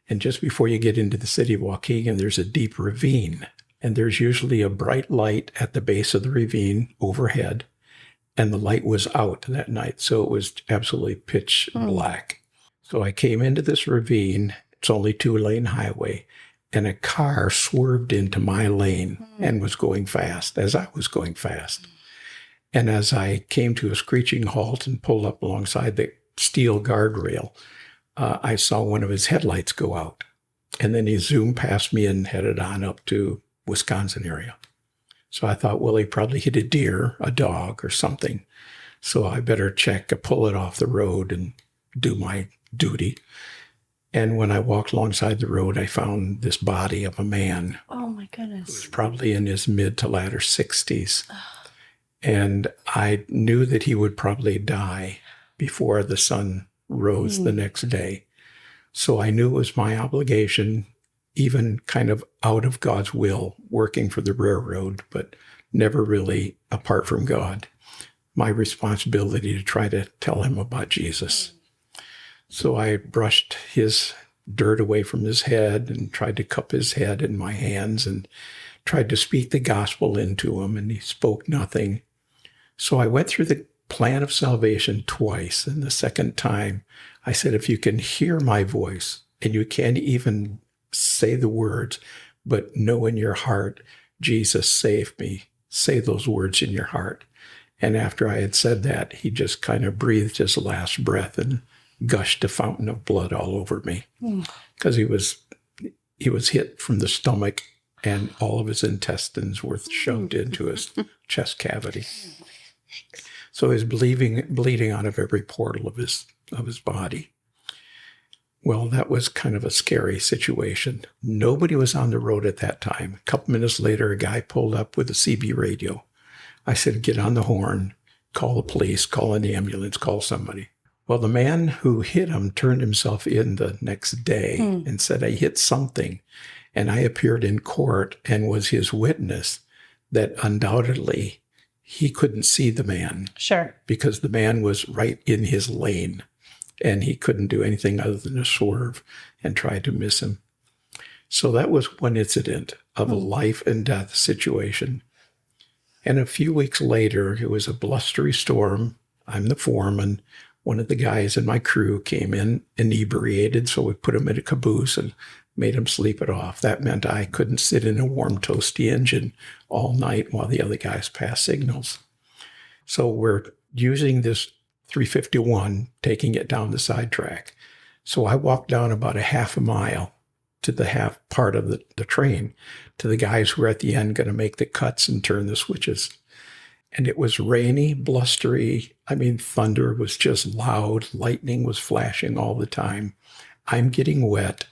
And just before you get into the city of Waukegan, there's a deep ravine. And there's usually a bright light at the base of the ravine overhead. And the light was out that night. So it was absolutely pitch black. So I came into this ravine. It's only 2-lane highway. And a car swerved into my lane and was going fast, as I was going fast. And as I came to a screeching halt and pulled up alongside the steel guardrail, I saw one of his headlights go out. And then he zoomed past me and headed on up to Wisconsin area. So I thought, well, he probably hit a deer, a dog, or something. So I better pull it off the road and do my duty. And when I walked alongside the road, I found this body of a man Oh, my who was goodness. probably in his mid to latter 60s. And I knew that he would probably die before the sun rose the next day. So I knew it was my obligation, even kind of out of God's will, working for the railroad, but never really apart from God, my responsibility to try to tell him about Jesus. So I brushed his dirt away from his head and tried to cup his head in my hands and tried to speak the gospel into him, and he spoke nothing. So I went through the plan of salvation twice, and the second time I said, if you can hear my voice and you can't even say the words, but know in your heart, Jesus saved me, say those words in your heart. And after I had said that, he just kind of breathed his last breath and gushed a fountain of blood all over me because he was hit from the stomach and all of his intestines were shoved into his chest cavity. So he's bleeding out of every portal of his body. Well, that was kind of a scary situation. Nobody was on the road at that time. A couple minutes later, a guy pulled up with a CB radio. I said, get on the horn, call the police, call an ambulance, call somebody. Well, the man who hit him turned himself in the next day and said, I hit something. And I appeared in court and was his witness that undoubtedly he couldn't see the man. Sure. Because the man was right in his lane and he couldn't do anything other than to swerve and try to miss him. So that was one incident of a life and death situation. And a few weeks later, it was a blustery storm. I'm the foreman. One of the guys in my crew came in inebriated, so we put him in a caboose and made him sleep it off. That meant I couldn't sit in a warm, toasty engine all night while the other guys passed signals. So we're using this 351, taking it down the sidetrack. So I walked down about a half a mile to the half part of the train to the guys who were at the end going to make the cuts and turn the switches. And it was rainy, blustery. I mean, thunder was just loud. Lightning was flashing all the time. I'm getting wet.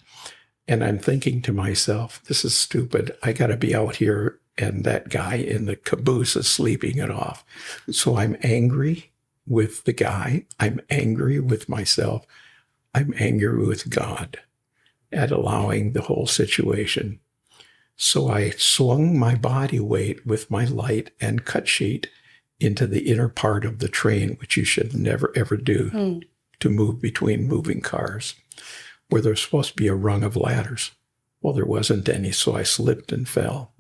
And I'm thinking to myself, this is stupid. I got to be out here. And that guy in the caboose is sleeping it off. So I'm angry with the guy. I'm angry with myself. I'm angry with God at allowing the whole situation. So I swung my body weight with my light and cut sheet into the inner part of the train, which you should never, ever do to move between moving cars, where there's supposed to be a rung of ladders. Well, there wasn't any, so I slipped and fell.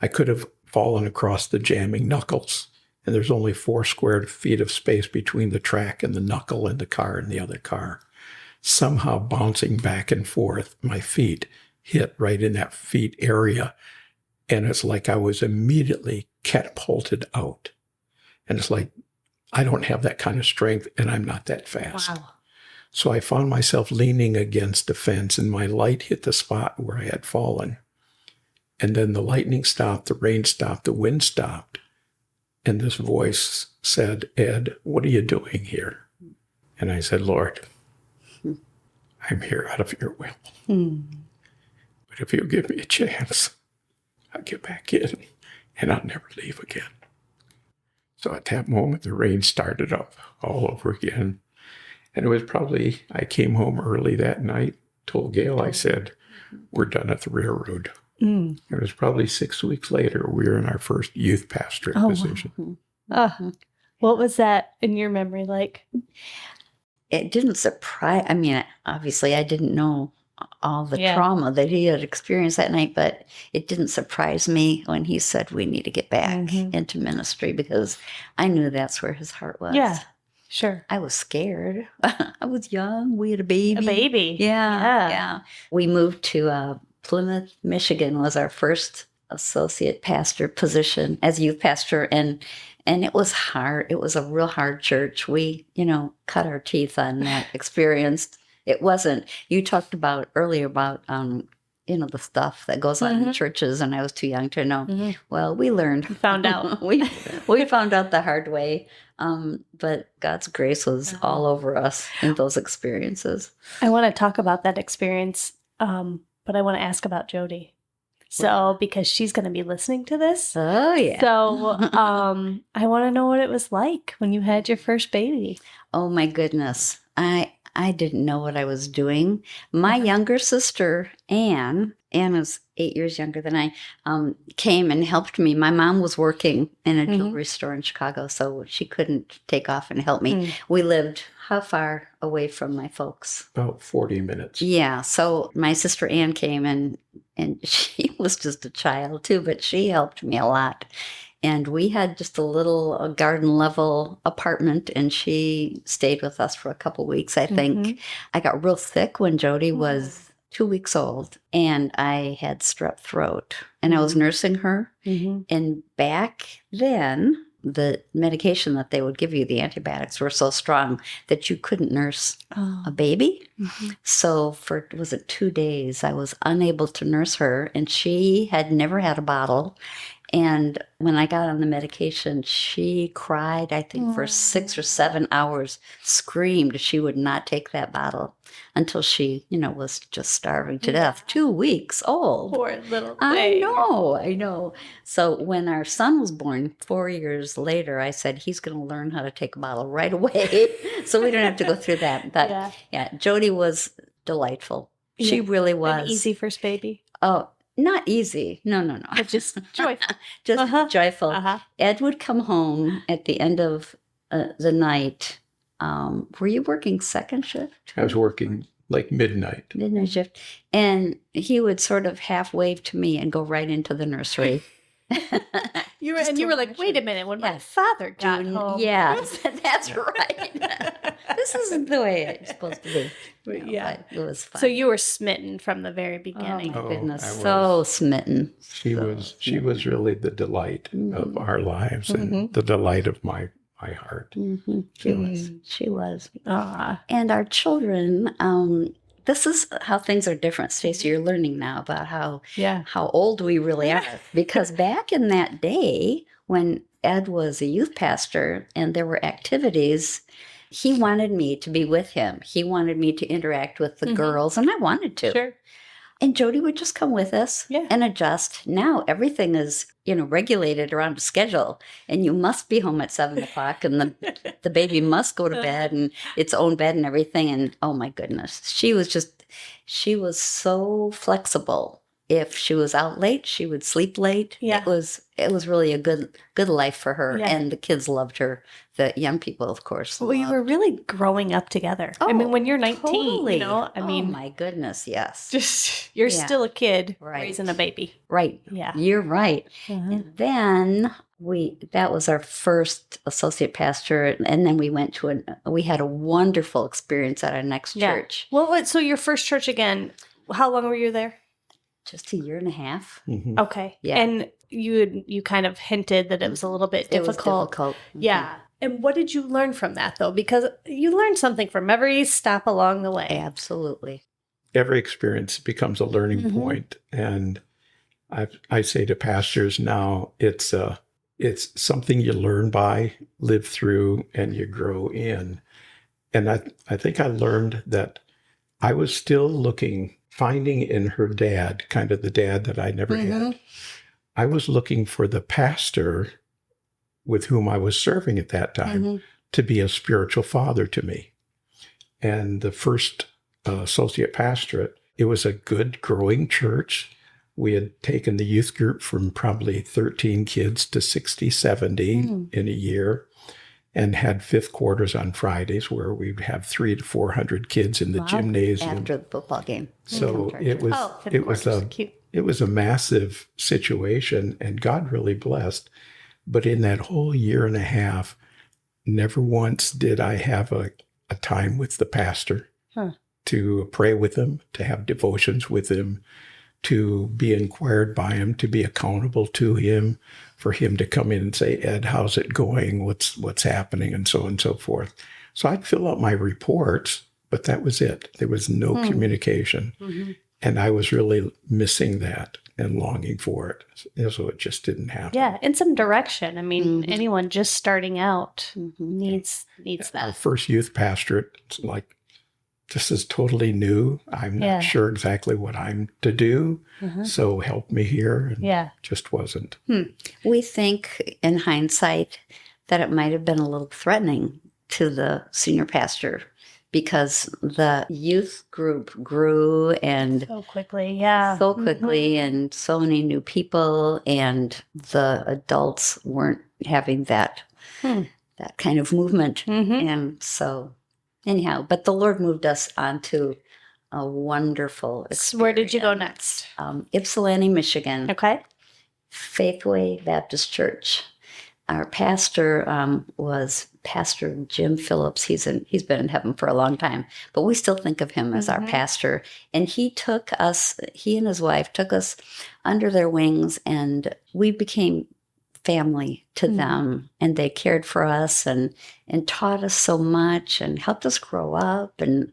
I could have fallen across the jamming knuckles, and there's only 4 square feet of space between the track and the knuckle and the car and the other car. Somehow bouncing back and forth, my feet hit right in that feet area. And it's like I was immediately catapulted out. And it's like, I don't have that kind of strength and I'm not that fast. Wow. So I found myself leaning against a fence and my light hit the spot where I had fallen. And then the lightning stopped, the rain stopped, the wind stopped. And this voice said, Ed, what are you doing here? And I said, Lord, I'm here out of your will. But if you'll give me a chance, I'll get back in and I'll never leave again. So at that moment, the rain started up all over again. And it was probably, I came home early that night, told Gayle, I said, we're done at the railroad. It was probably 6 weeks later, we were in our first youth pastorate position. What was that in your memory like? It didn't surprise, I mean, obviously I didn't know all the trauma that he had experienced that night, but it didn't surprise me when he said we need to get back into ministry because I knew that's where his heart was. Yeah, sure. I was scared. I was young. We had a baby. A baby. Yeah. We moved to Plymouth, Michigan was our first associate pastor position as youth pastor. And it was hard. It was a real hard church. We, cut our teeth on that experience. It wasn't, you talked about earlier about, the stuff that goes on in churches, and I was too young to know. Well, we learned. You found out. we found out the hard way. But God's grace was all over us in those experiences. I want to talk about that experience, but I want to ask about Jody. So, because she's going to be listening to this. Oh, yeah. So, I want to know what it was like when you had your first baby. Oh, my goodness. I didn't know what I was doing. My younger sister, Anne was 8 years younger than I, came and helped me. My mom was working in a jewelry store in Chicago, so she couldn't take off and help me. We lived how far away from my folks? About 40 minutes. Yeah, so my sister Anne came, and she was just a child too, but she helped me a lot. And we had just a little garden level apartment, and she stayed with us for a couple weeks, I think. I got real sick when Jody was 2 weeks old, and I had strep throat, and I was nursing her. And back then, the medication that they would give you, the antibiotics, were so strong that you couldn't nurse a baby. So for, was it 2 days, I was unable to nurse her, and she had never had a bottle. And when I got on the medication, she cried, I think, for 6 or 7 hours, screamed she would not take that bottle until she, was just starving to death. 2 weeks old. Poor little thing. I know. So when our son was born 4 years later, I said, he's going to learn how to take a bottle right away. So we don't have to go through that. But yeah, Jody was delightful. She really was. An easy first baby. Oh, not easy. No. But just joyful. Just joyful. Ed would come home at the end of the night. Were you working second shift? I was working like midnight. Midnight shift. And he would sort of half wave to me and go right into the nursery. You were like, wait a minute, when my father got home. Yeah, that's right. This isn't the way it's supposed to be. But it was fun. So you were smitten from the very beginning. Oh my goodness, so smitten. She was really the delight of our lives and the delight of my heart. She was. And our children, this is how things are different. Stacey, you're learning now about how old we really are. Because back in that day when Ed was a youth pastor and there were activities, he wanted me to be with him. He wanted me to interact with the girls, and I wanted to. Sure. And Jody would just come with us and adjust. Now everything is, regulated around a schedule, and you must be home at 7:00, and the baby must go to bed and its own bed and everything. And oh my goodness, she was so flexible. If she was out late, she would sleep late. Yeah. It was really a good life for her, and the kids loved her. The young people, of course. Well, you were really growing up together. Oh, I mean, when you're 19, totally. oh my goodness, yes. Just you're still a kid raising a baby. Right. Yeah. You're right. And then that was our first associate pastor, and then we went to we had a wonderful experience at our next church. Well, so your first church again, how long were you there? Just a year and a half. Okay. Yeah. And you kind of hinted that it was a little bit difficult. It was difficult. Yeah. And what did you learn from that, though? Because you learned something from every stop along the way. Absolutely. Every experience becomes a learning point. And I say to pastors now, it's something you learn by, live through, and you grow in. And I think I learned that I was still finding in her dad, kind of the dad that I never had. I was looking for the pastor with whom I was serving at that time to be a spiritual father to me. And the first associate pastorate, it was a good growing church. We had taken the youth group from probably 13 kids to 60, 70 in a year, and had fifth quarters on Fridays where we'd have 300 to 400 kids in the gymnasium after the football game. So it was a massive situation, and God really blessed. But in that whole year and a half, never once did I have a time with the pastor to pray with him, to have devotions with him, to be inquired by him, to be accountable to him, for him to come in and say, Ed, how's it going? What's happening? And so on and so forth. So I'd fill out my reports, but that was it. There was no communication. And I was really missing that and longing for it. So it just didn't happen. Yeah, and some direction. I mean, anyone just starting out needs that. Our first youth pastorate, it's like, this is totally new. I'm not sure exactly what I'm to do. So help me here. And just wasn't. We think in hindsight that it might have been a little threatening to the senior pastor because the youth group grew and so quickly, and so many new people, and the adults weren't having that kind of movement. And so anyhow, but the Lord moved us on to a wonderful experience. Where did you go next? Ypsilanti, Michigan. Okay. Faithway Baptist Church. Our pastor was Pastor Jim Phillips. He's been in heaven for a long time, but we still think of him as our pastor. And he and his wife took us under their wings, and we became family to Mm. them, and they cared for us and taught us so much and helped us grow up, and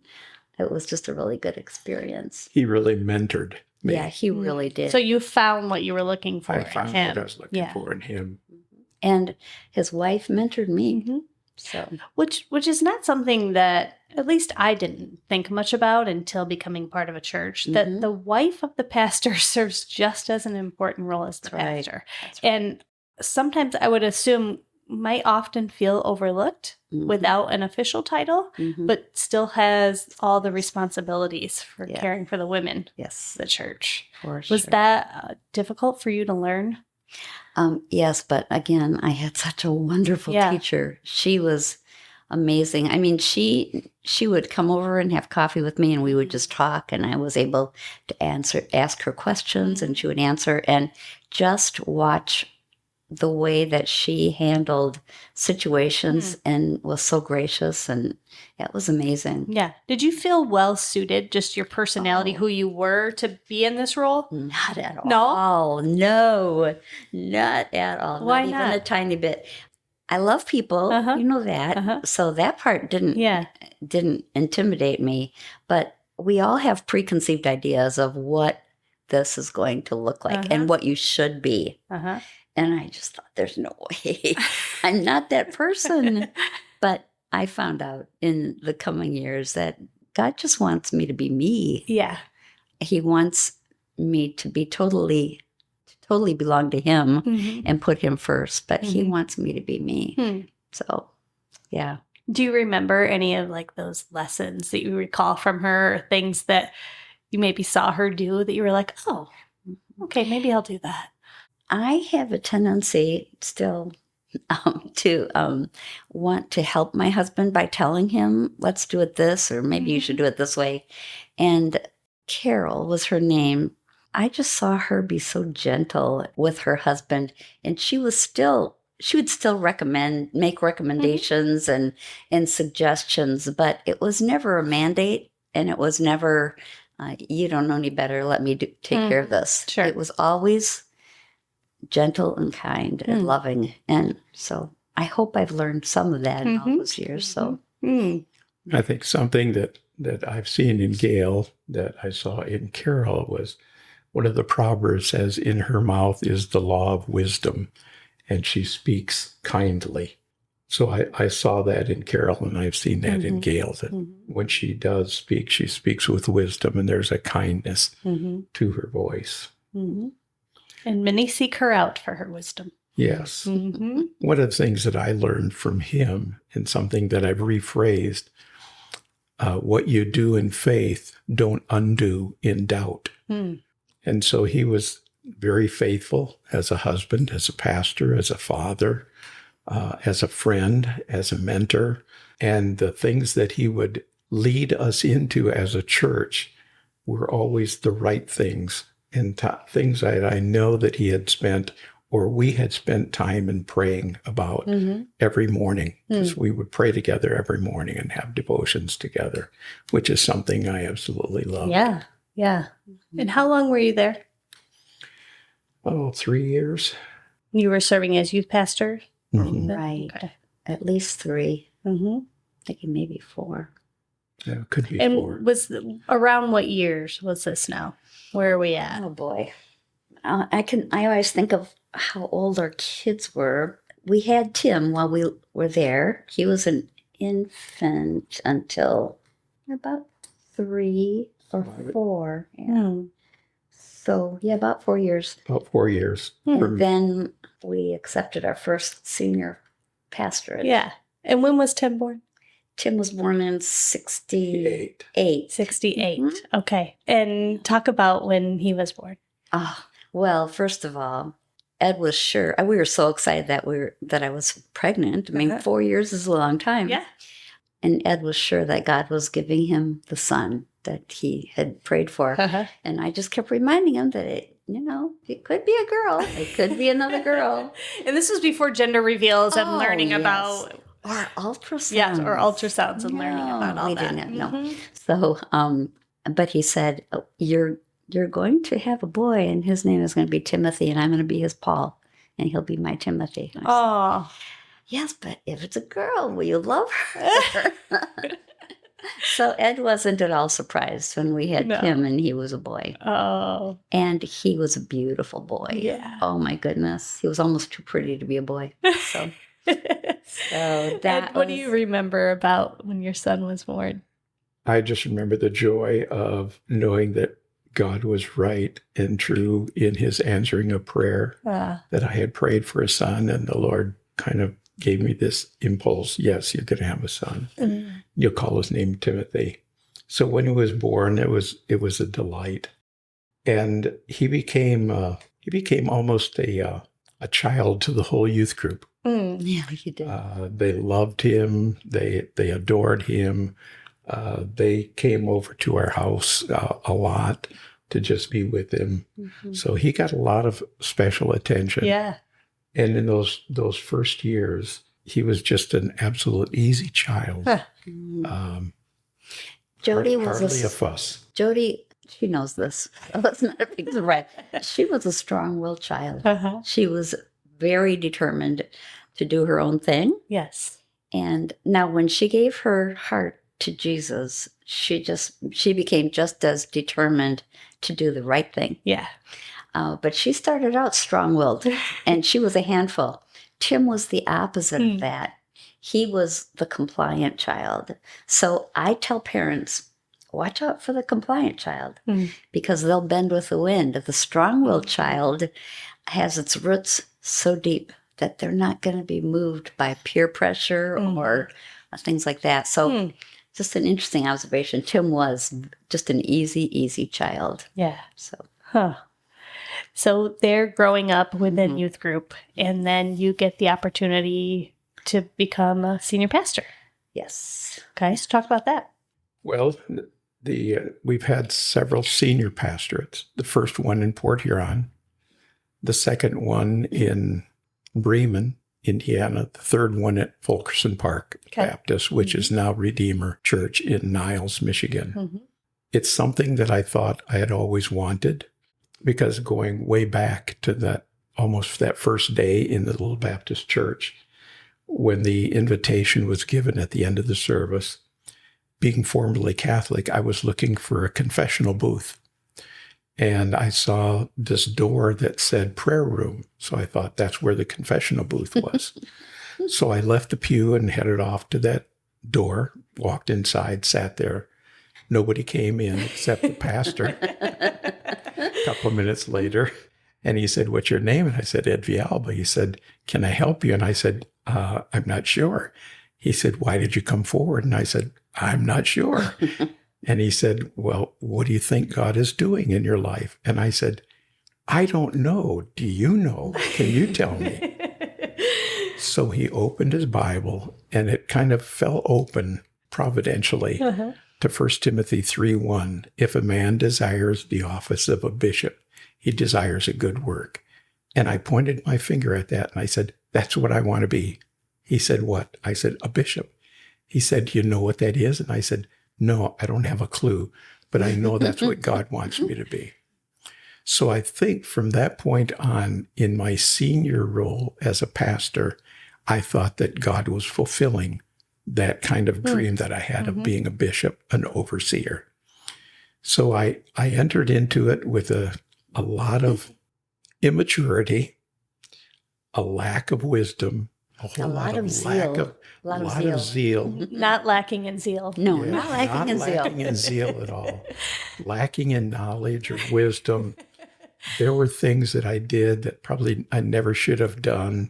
it was just a really good experience. He really mentored me. Yeah, he really did. So you found what you were looking for. I found in him. what I was looking for in him. And his wife mentored me. Mhm. So Which is not something that at least I didn't think much about until becoming part of a church. That Mhm. the wife of the pastor serves just as an important role as the That's right. pastor. that's right. And sometimes I would assume might often feel overlooked Mhm. without an official title, Mhm. but still has all the responsibilities for Yeah. caring for the women Yes, of the church. for Was sure. that difficult for you to learn? Yes, but again, I had such a wonderful Yeah. teacher. She was amazing. I mean, she would come over and have coffee with me, and we would just talk, and I was able to ask her questions, and she would answer, and just watch the way that she handled situations and was so gracious, and it was amazing. Yeah. Did you feel well suited, just your personality, Oh. who you were, to be in this role? Not at No? all. No, not at all. Why Even not? a tiny bit. I love people, Uh-huh. you know that. Uh-huh. So that part didn't intimidate me. But we all have preconceived ideas of what this is going to look like and what you should be. Uh-huh. And I just thought, there's no way. I'm not that person. But I found out in the coming years that God just wants me to be me. Yeah. He wants me to be totally belong to him Mhm. and put him first, but he Mhm. wants me to be me. Hmm. So, yeah. Do you remember any of like those lessons that you recall from her, or things that you maybe saw her do that you were like, oh, okay, maybe I'll do that? I have a tendency still to want to help my husband by telling him, let's do it this, or maybe you should do it this way. And Carol was her name. I just saw her be so gentle with her husband, and she would still make recommendations and suggestions, but it was never a mandate, and it was never, you don't know any better, let me take care of this. Sure. It was always gentle and kind and loving, and so I hope I've learned some of that in all those years. So I think something that I've seen in Gayle that I saw in Carol was one of the Proverbs says, in her mouth is the law of wisdom, and she speaks kindly. So I saw that in Carol, and I've seen that in Gayle, that when she does speak, she speaks with wisdom, and there's a kindness to her voice. And many seek her out for her wisdom. Yes. Mm-hmm. One of the things that I learned from him, and something that I've rephrased, what you do in faith, don't undo in doubt. And so he was very faithful as a husband, as a pastor, as a father, as a friend, as a mentor. And the things that he would lead us into as a church were always the right things, and things that I know that he had spent, or we had spent time in praying about every morning, because we would pray together every morning and have devotions together, which is something I absolutely love. Yeah. Yeah. And how long were you there? Oh, 3 years. You were serving as youth pastor? right, Okay. at least 3, thinking maybe 4. Yeah, it could be And 4. around what years was this now? Where are we at? Oh boy, I always think of how old our kids were. We had Tim while we were there. He was an infant until about 3 or 4. Yeah. So yeah, about 4 years. About 4 years. And then we accepted our first senior pastorate. Yeah. And when was Tim born? Tim was born in 68. 68. Okay. And talk about when he was born. Oh, well, first of all, Ed was sure. We were so excited that I was pregnant. I mean, 4 years is a long time. Yeah. And Ed was sure that God was giving him the son that he had prayed for. And I just kept reminding him that it could be a girl. It could be another girl. And this was before gender reveals and learning yes. about... Or ultrasounds. Yes, or ultrasounds and learning about all we that. didn't know. So, but he said, you're going to have a boy, and his name is going to be Timothy, and I'm going to be his Paul. and he'll be my Timothy. I said, Oh, yes, but if it's a girl, will you love her? So Ed wasn't at all surprised when we had No. Tim and he was a boy. oh, And he was a beautiful boy. Yeah. Oh my goodness. He was almost too pretty to be a boy. So, so that and what do you remember about when your son was born? I just remember the joy of knowing that God was right and true in his answering a prayer, that I had prayed for a son, and the Lord kind of gave me this impulse. Yes, you're going to have a son. You'll call his name Timothy. So when he was born, it was a delight. And he became almost a child to the whole youth group. Yeah, he did. They loved him. They adored him. They came over to our house a lot to just be with him. So he got a lot of special attention. Yeah. And in those first years, he was just an absolute easy child. Jody was hardly a fuss. Jody, she knows this. So it's not a big surprise. She was a strong-willed child. She was very determined to do her own thing. Yes. And now when she gave her heart to Jesus, she became just as determined to do the right thing. Yeah. But she started out strong-willed, and she was a handful. Tim was the opposite of that. He was the compliant child. So I tell parents, watch out for the compliant child, because they'll bend with the wind. The strong-willed child has its roots so deep that they're not going to be moved by peer pressure or things like that. So just an interesting observation. Tim was just an easy child. Yeah. So, So they're growing up within youth group, and then you get the opportunity to become a senior pastor. yes. Okay, so talk about that. Well, we've had several senior pastorates. The first one in Port Huron, the second one in Bremen, Indiana, the third one at Fulkerson Park Baptist, which is now Redeemer Church in Niles, Michigan. It's something that I thought I had always wanted, because going way back to that first day in the little Baptist church, when the invitation was given at the end of the service, being formerly Catholic, I was looking for a confessional booth. And I saw this door that said prayer room. So I thought that's where the confessional booth was. So I left the pew and headed off to that door, walked inside, sat there. Nobody came in except the pastor. A couple of minutes later, and he said, "What's your name?" And I said, "Ed Villalba." He said, "Can I help you?" And I said, "I'm not sure." He said, "Why did you come forward?" And I said, "I'm not sure." And he said, "Well, what do you think God is doing in your life?" And I said, "I don't know. Do you know? Can you tell me?" So he opened his Bible, and it kind of fell open providentially to 1 Timothy 3:1. If a man desires the office of a bishop, he desires a good work. And I pointed my finger at that, and I said, "That's what I want to be." He said, "What?" I said, "A bishop." He said, "Do you know what that is?" And I said, "No, I don't have a clue, but I know that's what God wants me to be." So I think from that point on, in my senior role as a pastor, I thought that God was fulfilling that kind of dream that I had of being a bishop, an overseer. So I entered into it with a lot of immaturity, a lack of wisdom, a lot of zeal. Not lacking in zeal. No, not lacking in zeal. Not lacking in zeal at all. Lacking in knowledge or wisdom. There were things that I did that probably I never should have done,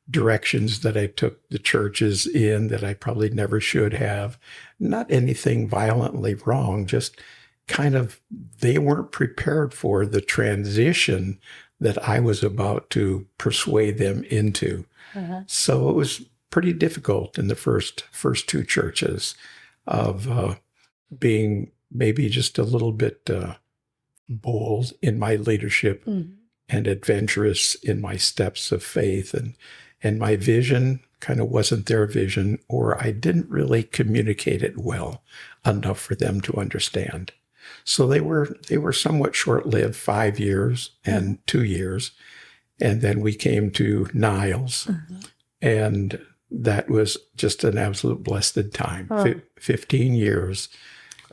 directions that I took the churches in that I probably never should have. Not anything violently wrong, just kind of they weren't prepared for the transition that I was about to persuade them into. So it was pretty difficult in the first two churches of being maybe just a little bit bold in my leadership and adventurous in my steps of faith, and my vision kind of wasn't their vision, or I didn't really communicate it well enough for them to understand. So they were somewhat short-lived, 5 years and 2 years. And then we came to Niles, and that was just an absolute blessed time. 15 years.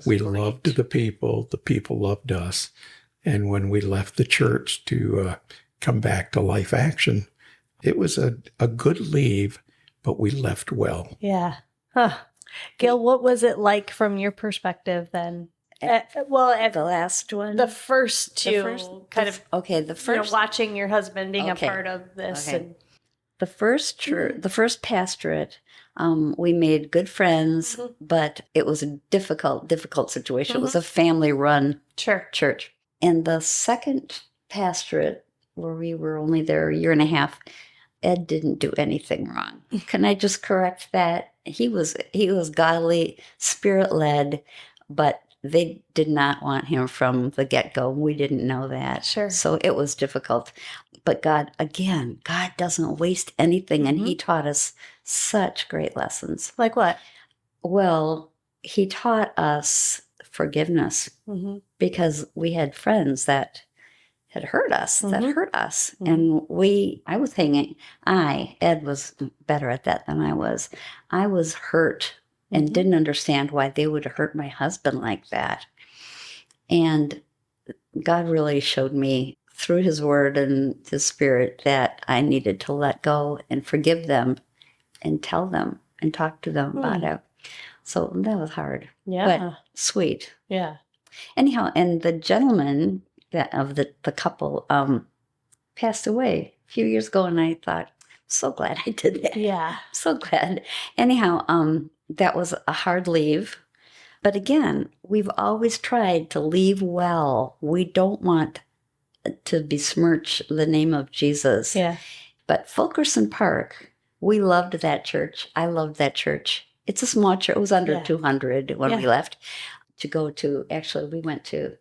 We loved the people loved us. And when we left the church to come back to Life Action, it was a good leave, but we left well. Yeah. Huh. Gail, what was it like from your perspective then? At The last one? the first two, The first watching your husband being a part of this. Okay. And, The first the first pastorate, we made good friends, but it was a difficult situation. It was a family-run sure. church. And the second pastorate, where we were only there a year and a half, Ed didn't do anything wrong. Can I just correct that? He was godly, spirit-led, but they did not want him from the get-go. We didn't know that. Sure. So it was difficult. But God doesn't waste anything, and he taught us such great lessons. Like what? Well, he taught us forgiveness because we had friends that had hurt us, And Ed was better at that than I was. I was hurt and didn't understand why they would hurt my husband like that. And God really showed me through his word and his spirit that I needed to let go and forgive them and tell them and talk to them about it. So that was hard. Yeah. But sweet. Yeah. Anyhow, and the gentleman of the couple passed away a few years ago, and I thought, so glad I did that. Yeah. So glad. Anyhow, that was a hard leave. But again, we've always tried to leave well. We don't want to besmirch the name of Jesus. Yeah. But Fulkerson Park, we loved that church. I loved that church. It's a small church. It was under 200 when we left. We went to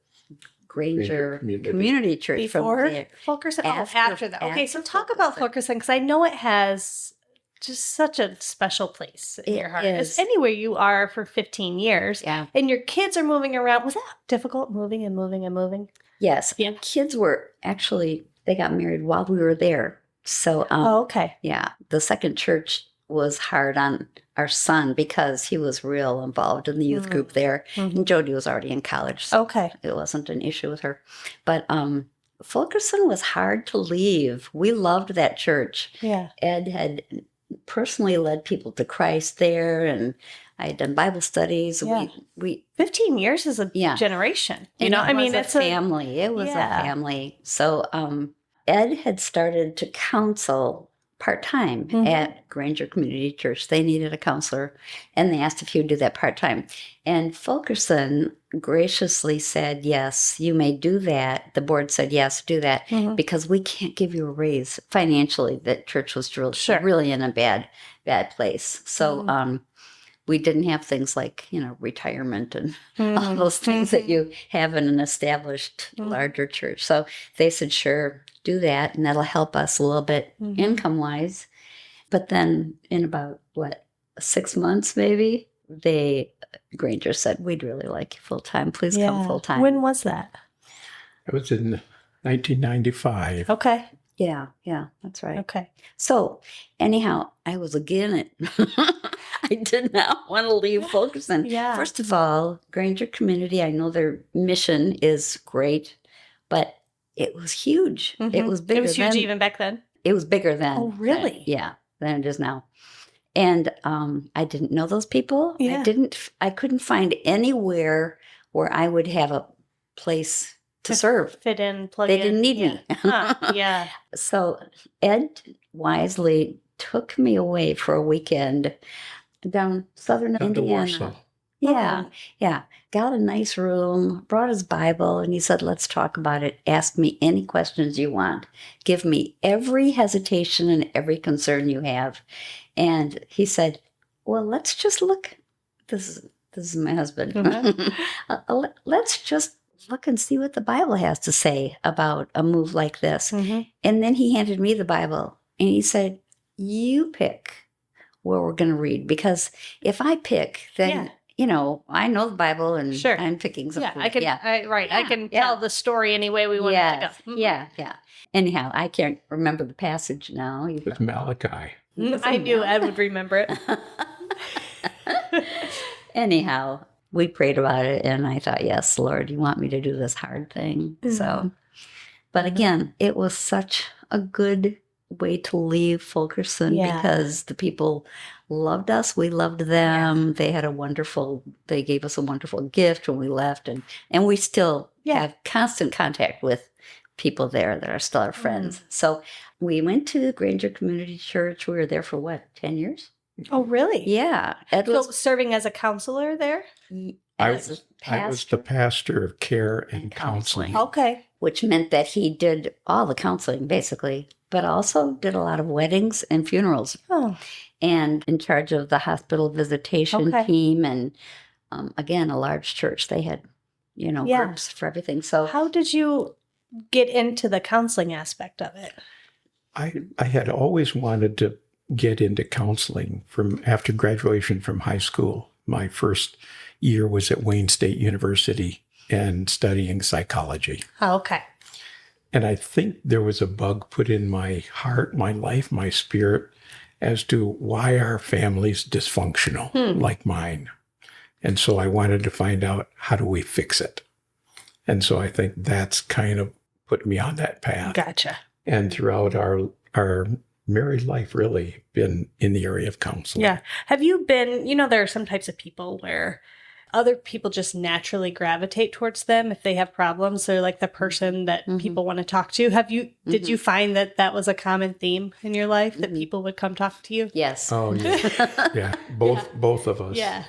Granger Community Church. Before from there. Fulkerson? After that. Okay, so talk about Fulkerson, because I know it has just such a special place in your heart. Is. It's anywhere you are for 15 years. Yeah. And your kids are moving around. Was that difficult, moving and moving and moving? Yes. Yeah. Kids were they got married while we were there. So, okay. Yeah. The second church was hard on our son because he was real involved in the youth group there. And Jody was already in college. So it wasn't an issue with her. But Fulkerson was hard to leave. We loved that church. Yeah. Ed had personally led people to Christ there, and I had done Bible studies. Yeah. We 15 years is a generation. It's a family. It was a family. So Ed had started to counsel part-time at Granger Community Church. They needed a counselor, and they asked if he would do that part-time. And Fulkerson graciously said, yes, you may do that. The board said, yes, do that, because we can't give you a raise financially. That church was really in a bad place. So we didn't have things like, retirement and all those things that you have in an established larger church. So they said, sure, do that, and that'll help us a little bit income-wise. But then in about, 6 months maybe, Granger said, we'd really like you full-time. Please come full-time. When was that? It was in 1995. Okay. Yeah, that's right. Okay. So anyhow, I was again I did not want to leave Fulkerson. Yeah. First of all, Granger Community, I know their mission is great, but it was huge. It was bigger. It was huge even back then. It was bigger then. Oh, really? Than it is now. And I didn't know those people. Yeah. I couldn't find anywhere where I would have a place to serve. Fit in, plug in. They didn't need me. Yeah. So Ed wisely took me away for a weekend down southern Indiana. Yeah. Got a nice room, brought his Bible, and he said, let's talk about it. Ask me any questions you want. Give me every hesitation and every concern you have. And he said, well, let's just look. This is my husband. Let's just look and see what the Bible has to say about a move like this. And then he handed me the Bible, and he said, you pick where we're going to read, because if I pick, then I know the Bible and Sure. I'm picking some. Yeah, food. I can. Yeah. I can tell the story any way we want it to go. Yeah. Anyhow, I can't remember the passage now. It was Malachi. I knew Ed would remember it. Anyhow, we prayed about it, and I thought, yes, Lord, you want me to do this hard thing. So, but again, it was such a good way to leave Fulkerson because the people loved us. We loved them. They gave us a wonderful gift when we left, and we still have constant contact with people there that are still our friends. So we went to Granger Community Church. We were there for 10 years? Oh, really? Yeah. Ed So was serving as a counselor there? I was the pastor of care and counseling. Okay. Which meant that he did all the counseling, basically, but also did a lot of weddings and funerals. Oh. And in charge of the hospital visitation team. And again, a large church. They had, groups for everything. So how did you get into the counseling aspect of it? I had always wanted to get into counseling after graduation from high school. My first year was at Wayne State University and studying psychology. Oh, okay. And I think there was a bug put in my heart, my life, my spirit as to why are families dysfunctional like mine. And so I wanted to find out, how do we fix it? And so I think that's kind of put me on that path. Gotcha. And throughout our married life, really been in the area of counseling. Yeah. Have you been, there are some types of people where other people just naturally gravitate towards them if they have problems. They're like the person that people want to talk to. Did you find that was a common theme in your life, that people would come talk to you? Yes. Oh, yeah. Yeah. Both of us. Yeah.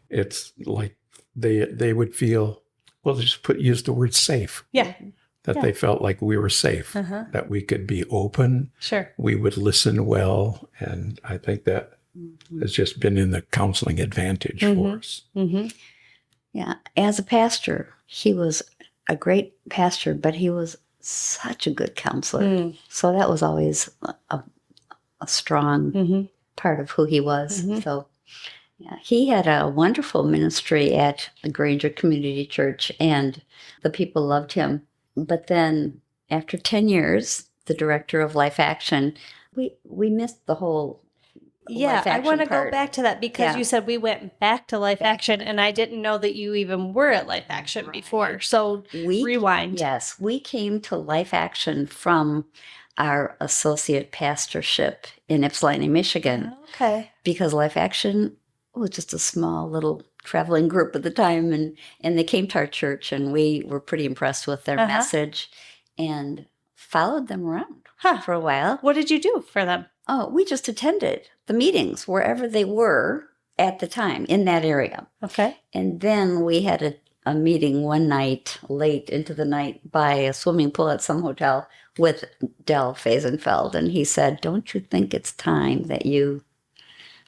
It's like they would feel, well, use the word safe. Yeah. That they felt like we were safe, that we could be open. Sure. We would listen well. And I think that has just been in the counseling advantage for us. Mm-hmm. Yeah. As a pastor, he was a great pastor, but he was such a good counselor. So that was always a strong part of who he was. So yeah, he had a wonderful ministry at the Granger Community Church, and the people loved him. But then after 10 years, the director of Life Action, we missed the whole Life Action I want to part. go back to that because you said we went back to Life Action, and I didn't know that you even were at Life Action before. So rewind. Yes, we came to Life Action from our associate pastorship in Ypsilanti, Michigan. Okay. Because Life Action was just a small little traveling group at the time, and they came to our church, and we were pretty impressed with their message and followed them around for a while. What did you do for them? Oh, we just attended the meetings wherever they were at the time in that area. Okay. And then we had a meeting one night, late into the night, by a swimming pool at some hotel with Del Fazenfeld. And he said, "Don't you think it's time that you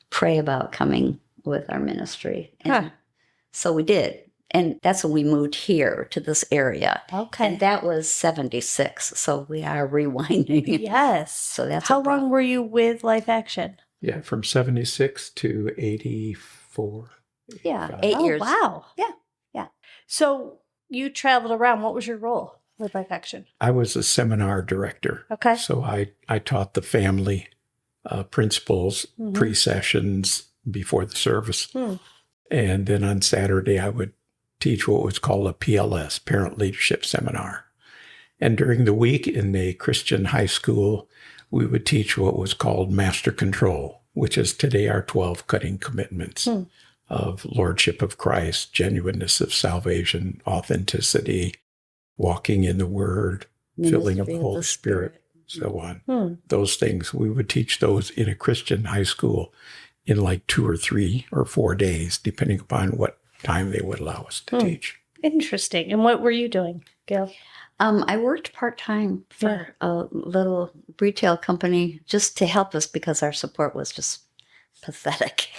pray about coming with our ministry?" And so we did. And that's when we moved here to this area. Okay. And that was 76. So we are rewinding. Yes. So that's how long were you with Life Action? Yeah, from 76 to 84. Yeah, 8 years. Wow. Yeah. So you traveled around. What was your role with Life Action? I was a seminar director. Okay. So I taught the family principles, pre-sessions before the service. And then on Saturday, I would teach what was called a PLS, Parent Leadership Seminar. And during the week in a Christian high school, we would teach what was called Master Control, which is today our 12 cutting commitments of Lordship of Christ, genuineness of salvation, authenticity, walking in the Word, filling of the Holy Spirit, so on. Those things, we would teach those in a Christian high school in like 2 or 3 or 4 days, depending upon what time they would allow us to teach. Interesting. And what were you doing, Gail? I worked part-time for a little retail company just to help us because our support was just pathetic.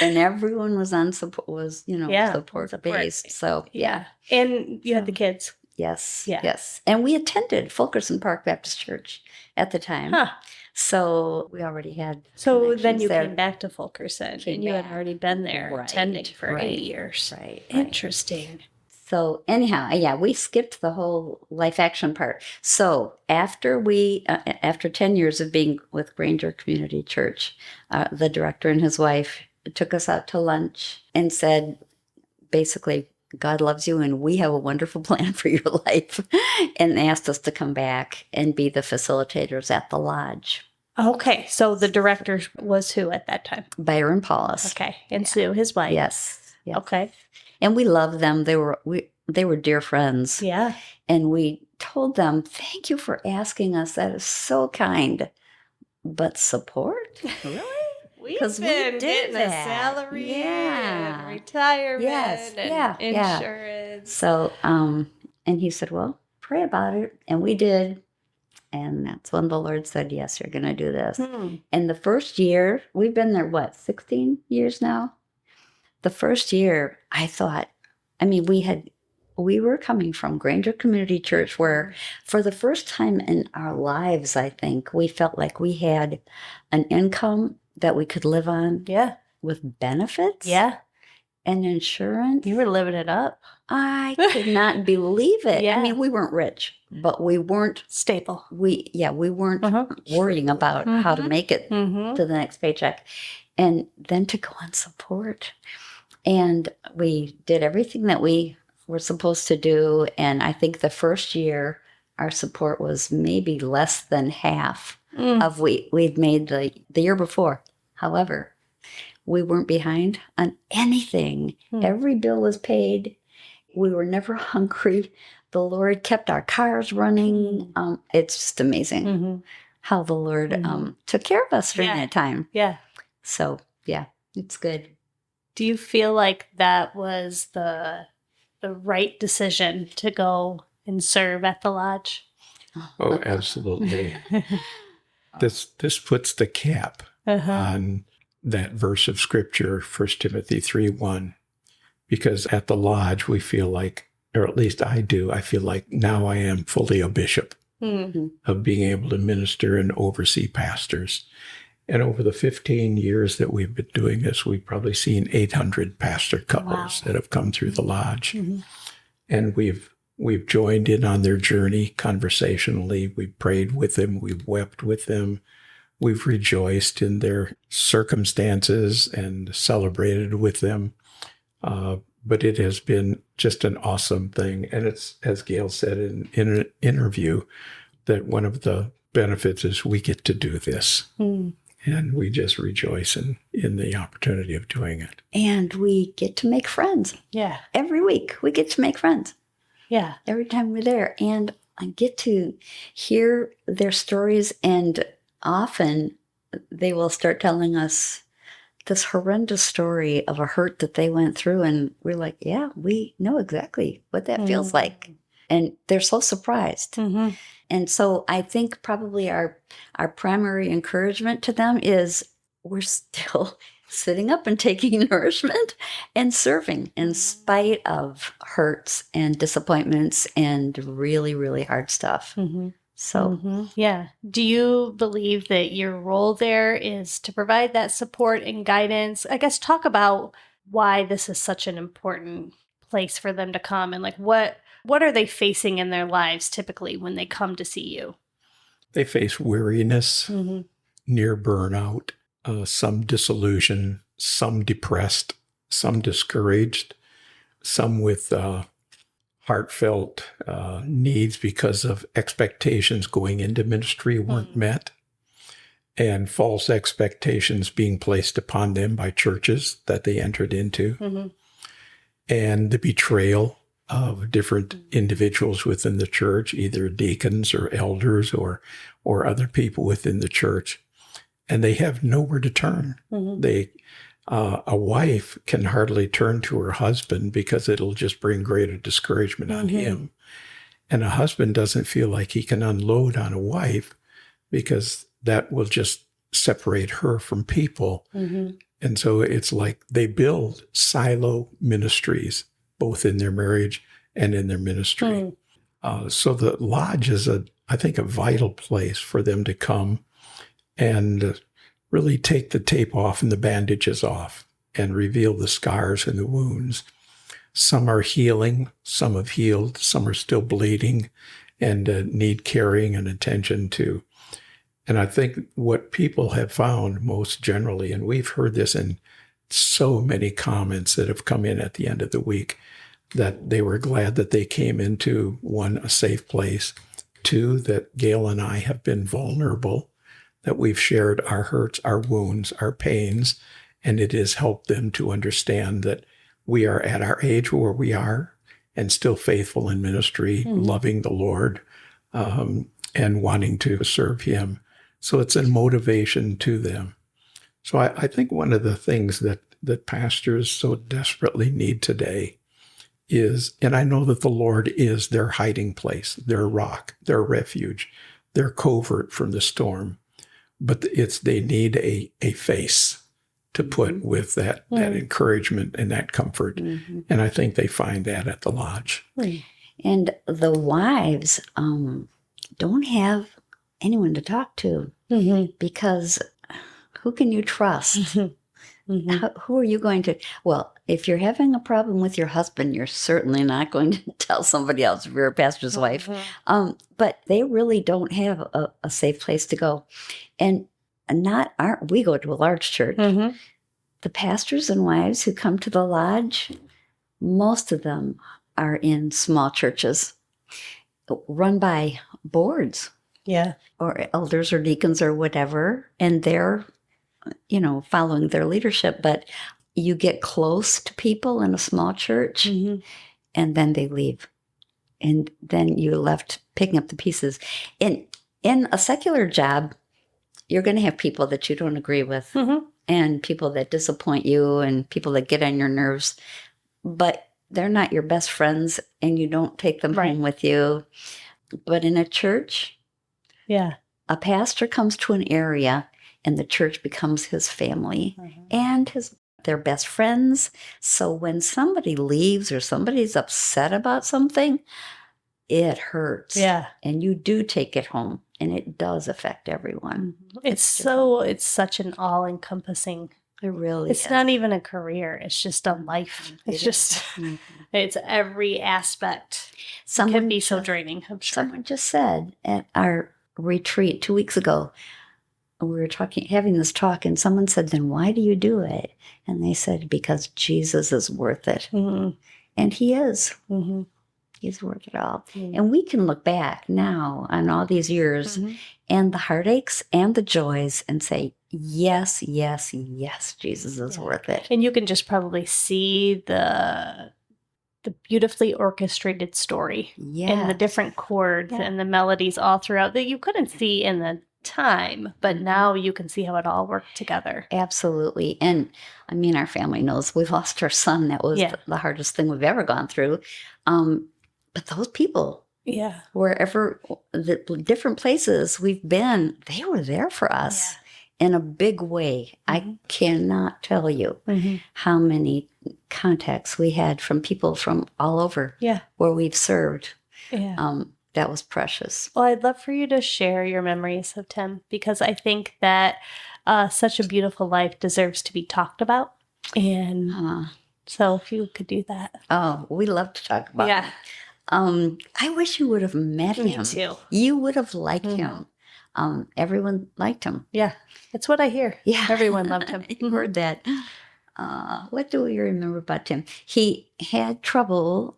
And everyone was on support, support based. So, yeah. And you had the kids. Yes. Yeah. Yes. And we attended Fulkerson Park Baptist Church at the time. Huh. So we already had. So then connections you there. came back to Fulkerson Came and you had back. already been there Right, attending for right, 8 years. Right. Interesting. So anyhow, yeah, we skipped the whole life action part. So after after 10 years of being with Granger Community Church, the director and his wife took us out to lunch and said, basically, God loves you and we have a wonderful plan for your life, and asked us to come back and be the facilitators at the lodge. Okay. So the director was who at that time? Byron Paulus. Okay. And Sue, his wife. Yes. Yes. Okay. And we loved them. They were dear friends. Yeah. And we told them, thank you for asking us. That is so kind. But support? Really? Because we did getting a that. salary Yeah. and retirement Yes. and Yeah. insurance. So, and he said, well, pray about it. And we did. And that's when the Lord said, yes, you're going to do this. And the first year, we've been there, 16 years now? The first year, I thought, I mean, we were coming from Granger Community Church where for the first time in our lives, I think, we felt like we had an income that we could live on. Yeah. With benefits. Yeah. And insurance. You were living it up. I could not believe it. Yeah. I mean, we weren't rich, but we weren't stable. We weren't worrying about how to make it to the next paycheck. And then to go on support. And we did everything that we were supposed to do. And I think the first year, our support was maybe less than half of we'd made the year before. However, we weren't behind on anything. Every bill was paid. We were never hungry. The Lord kept our cars running. It's just amazing how the Lord took care of us during that time. Yeah. So, yeah, it's good. Do you feel like that was the right decision to go and serve at the lodge? Oh, absolutely. This puts the cap on that verse of Scripture, 1 Timothy 3:1, because at the lodge we feel like, or at least I do, I feel like now I am fully a bishop of being able to minister and oversee pastors. And over the 15 years that we've been doing this, we've probably seen 800 pastor couples that have come through the lodge. And we've joined in on their journey conversationally. We've prayed with them. We've wept with them. We've rejoiced in their circumstances and celebrated with them. But it has been just an awesome thing. And it's, as Gayle said in an interview, that one of the benefits is we get to do this. And we just rejoice in the opportunity of doing it. And we get to make friends. Yeah. Every week we get to make friends. Yeah. Every time we're there. And I get to hear their stories, and often they will start telling us this horrendous story of a hurt that they went through. And we're like, yeah, we know exactly what that feels like. And they're so surprised. And so I think probably our primary encouragement to them is we're still sitting up and taking nourishment and serving in spite of hurts and disappointments and really, really hard stuff. So, yeah. Do you believe that your role there is to provide that support and guidance? I guess talk about why this is such an important place for them to come, and like what are they facing in their lives typically when they come to see you? They face weariness, near burnout, some disillusion, some depressed, some discouraged, some with heartfelt needs because of expectations going into ministry weren't met, and false expectations being placed upon them by churches that they entered into, and the betrayal of different individuals within the church, either deacons or elders or other people within the church. And they have nowhere to turn. A wife can hardly turn to her husband because it'll just bring greater discouragement on him. And a husband doesn't feel like he can unload on a wife because that will just separate her from people. And so it's like they build silo ministries, both in their marriage and in their ministry. So the lodge is, I think, a vital place for them to come and really take the tape off and the bandages off and reveal the scars and the wounds. Some are healing, some have healed, some are still bleeding and need caring and attention to. And I think what people have found most generally, and we've heard this in so many comments that have come in at the end of the week, that they were glad that they came into, one, a safe place, two, that Gayle and I have been vulnerable, that we've shared our hurts, our wounds, our pains, and it has helped them to understand that we are at our age where we are and still faithful in ministry, loving the Lord, and wanting to serve him. So it's a motivation to them. So I think one of the things that pastors so desperately need today is, and I know that the Lord is their hiding place, their rock, their refuge, their covert from the storm, but they need a face to put with that encouragement and that comfort. And I think they find that at the lodge. And the wives don't have anyone to talk to because who can you trust? Who are you going to? Well, if you're having a problem with your husband, you're certainly not going to tell somebody else if you're a pastor's wife. But they really don't have a safe place to go. And we go to a large church. The pastors and wives who come to the lodge, most of them are in small churches run by boards. Yeah. Or elders or deacons or whatever. And they're, following their leadership. But you get close to people in a small church and then they leave. And then you're left picking up the pieces. In a secular job, you're going to have people that you don't agree with and people that disappoint you and people that get on your nerves. But they're not your best friends and you don't take them home with you. But in a church, a pastor comes to an area and the church becomes his family and their best friends. So when somebody leaves or somebody's upset about something, it hurts. Yeah. And you do take it home and it does affect everyone. It's such an all-encompassing. It really It's not even a career. It's just a life. It's every aspect. It can be so draining, I'm sure. Someone just said at our retreat 2 weeks ago, we were having this talk, and someone said, then why do you do it? And they said, because Jesus is worth it. And he is. He's worth it all. And we can look back now on all these years and the heartaches and the joys and say, yes, yes, yes, Jesus is worth it. And you can just probably see the beautifully orchestrated story and the different chords and the melodies all throughout that you couldn't see in the time, but now you can see how it all worked together. Absolutely. And I mean, our family knows we've lost our son. That was the hardest thing we've ever gone through. But those people, wherever the different places we've been, they were there for us in a big way. I cannot tell you how many contacts we had from people from all over where we've served. That was precious. Well, I'd love for you to share your memories of Tim, because I think that such a beautiful life deserves to be talked about. And so if you could do that. Oh, we love to talk about him. I wish you would have met him. Me too. You would have liked him. Everyone liked him. Yeah, it's what I hear. Yeah, everyone loved him. You heard that. What do we remember about Tim? He had trouble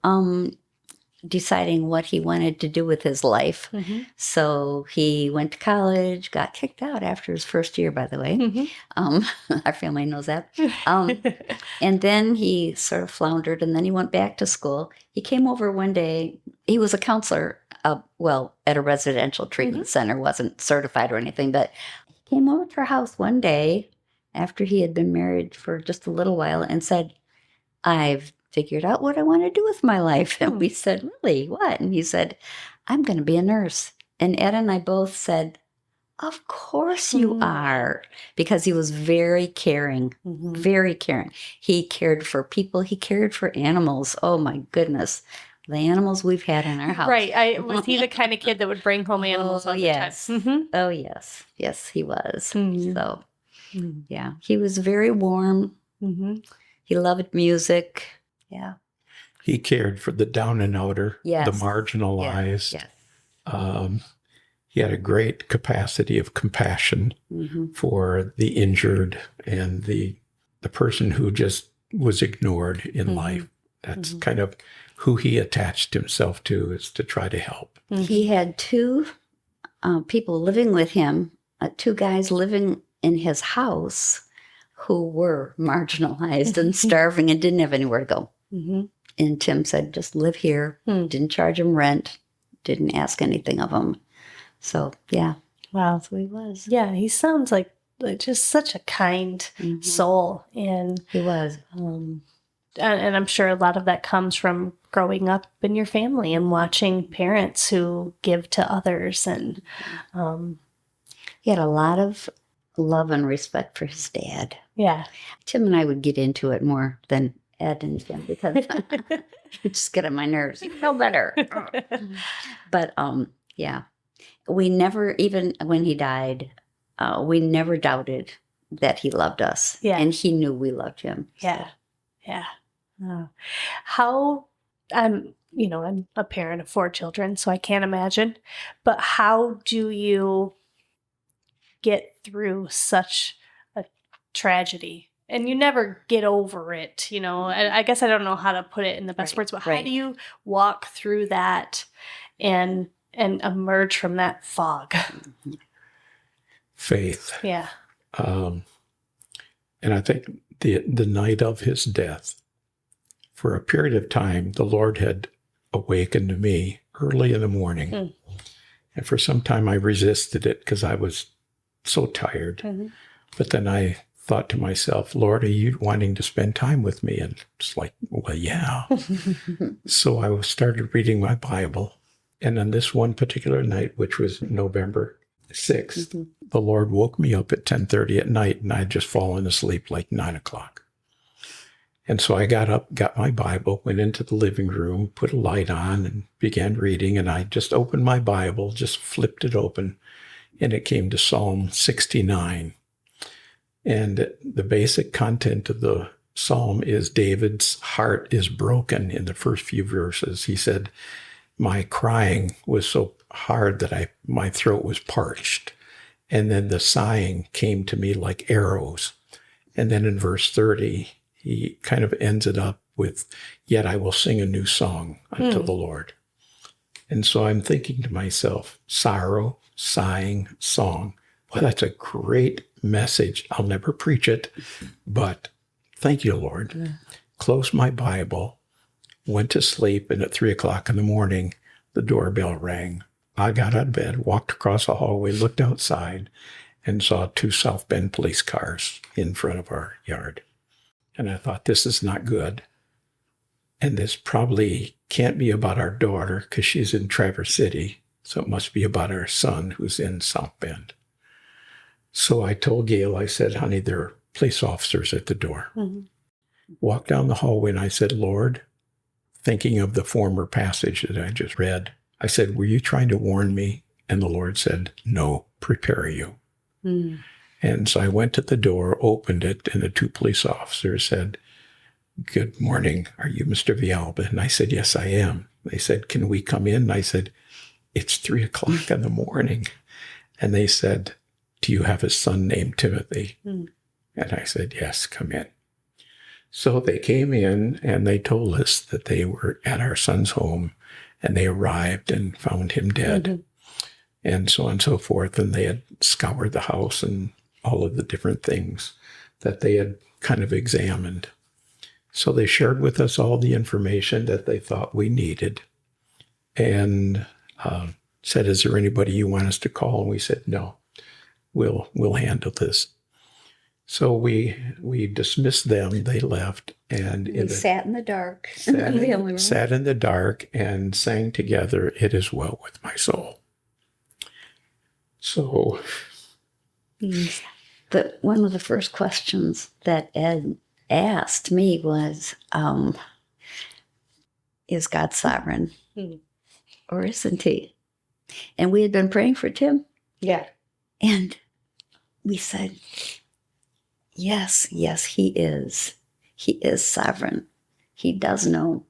deciding what he wanted to do with his life. So he went to college, got kicked out after his first year, by the way. Our family knows that. And then he sort of floundered, and then he went back to school. He came over one day. He was a counselor, at a residential treatment center, wasn't certified or anything, but he came over to our house one day after he had been married for just a little while and said, I've figured out what I want to do with my life. And we said, really? What? And he said, I'm going to be a nurse. And Ed and I both said, of course you are, because he was very caring, very caring. He cared for people. He cared for animals. Oh my goodness. the animals we've had in our house. Right. Was he the kind of kid that would bring home animals all the yes. time? Mm-hmm. Oh, yes. Yes, he was. Mhm. So, yeah, he was very warm. Mm-hmm. He loved music. Yeah. He cared for the down and outer, Yes. the marginalized. Yes. He had a great capacity of compassion for the injured and the person who just was ignored in life. That's kind of who he attached himself to, is to try to help. He had two people living with him, two guys living in his house who were marginalized and starving and didn't have anywhere to go. And Tim said, just live here. Didn't charge him rent. Didn't ask anything of him. So, yeah. Wow. That's who he was. Yeah, he sounds like just such a kind soul. And He was. and I'm sure a lot of that comes from growing up in your family and watching parents who give to others. And He had a lot of love and respect for his dad. yeah. Tim and I would get into it more than Ed and Tim because it just get on my nerves. You know better. But yeah, we never, even when he died, we never doubted that he loved us. Yeah. And he knew we loved him. Yeah. Yeah. Oh. How I'm a parent of 4 children, so I can't imagine. But how do you get through such a tragedy? And you never get over it, I guess I don't know how to put it in the best words, but how do you walk through that and emerge from that fog? Faith. Yeah. And I think the night of his death, for a period of time, the Lord had awakened me early in the morning. And for some time I resisted it because I was so tired. But then I thought to myself, Lord, are you wanting to spend time with me? And it's like, well, yeah. So I started reading my Bible. And on this one particular night, which was November 6th, the Lord woke me up at 10:30 at night, and I'd just fallen asleep like 9 o'clock. And so I got up, got my Bible, went into the living room, put a light on, and began reading. And I just opened my Bible, just flipped it open, and it came to Psalm 69. And the basic content of the psalm is David's heart is broken in the first few verses. He said, my crying was so hard that my throat was parched. And then the sighing came to me like arrows. And then in verse 30, he kind of ends it up with, yet I will sing a new song unto the Lord. And so I'm thinking to myself, sorrow, sighing, song. Well, that's a great message. I'll never preach it, but thank you, Lord. Closed my Bible, went to sleep, and at 3 o'clock in the morning, the doorbell rang. I got out of bed, walked across the hallway, looked outside, and saw 2 South Bend police cars in front of our yard. And I thought, this is not good. And this probably can't be about our daughter because she's in Traverse City. So it must be about our son who's in South Bend. So I told Gail, I said, honey, there are police officers at the door. Walked down the hallway and I said, Lord, thinking of the former passage that I just read, I said, were you trying to warn me? And the Lord said, no, prepare you. And so I went to the door, opened it, and the 2 police officers said, good morning. Are you Mr. Villalba? And I said, yes, I am. They said, can we come in? And I said, it's 3 o'clock in the morning. And they said, do you have a son named Timothy? And I said, yes, come in. So they came in and they told us that they were at our son's home and they arrived and found him dead and so on and so forth. And they had scoured the house and all of the different things that they had kind of examined. So they shared with us all the information that they thought we needed and said, is there anybody you want us to call? And we said, no, we'll handle this. So we dismissed them. They left, and We sat in the dark. sat in the dark and sang together, "It is well with my soul." So, One of the first questions that Ed asked me was, is God sovereign Hmm. or isn't he? And we had been praying for Tim. Yeah. And we said, yes, he is. He is sovereign. He does know.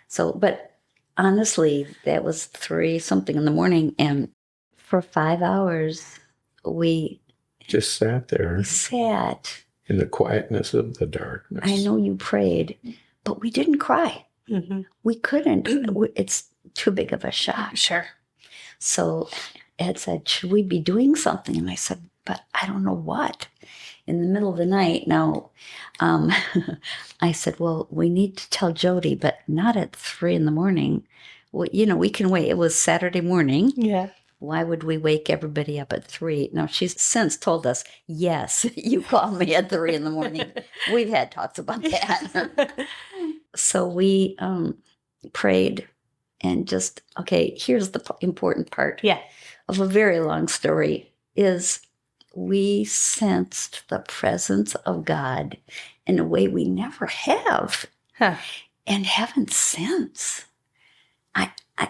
So, but honestly, that was 3 something in the morning. And for 5 hours, we Just sat there sat. in the quietness of the darkness. I know you prayed, but we didn't cry. Mm-hmm. We couldn't. It's too big of a shock. Sure. So Ed said, should we be doing something? And I said, but I don't know what. In the middle of the night, now, I said, well, we need to tell Jody, but not at 3 in the morning. Well, we can wait. It was Saturday morning. Yeah. Why would we wake everybody up at 3? Now, she's since told us, yes, you call me at 3 in the morning. We've had talks about that. So we prayed and just, okay, here's the important part of a very long story is we sensed the presence of God in a way we never have and haven't since.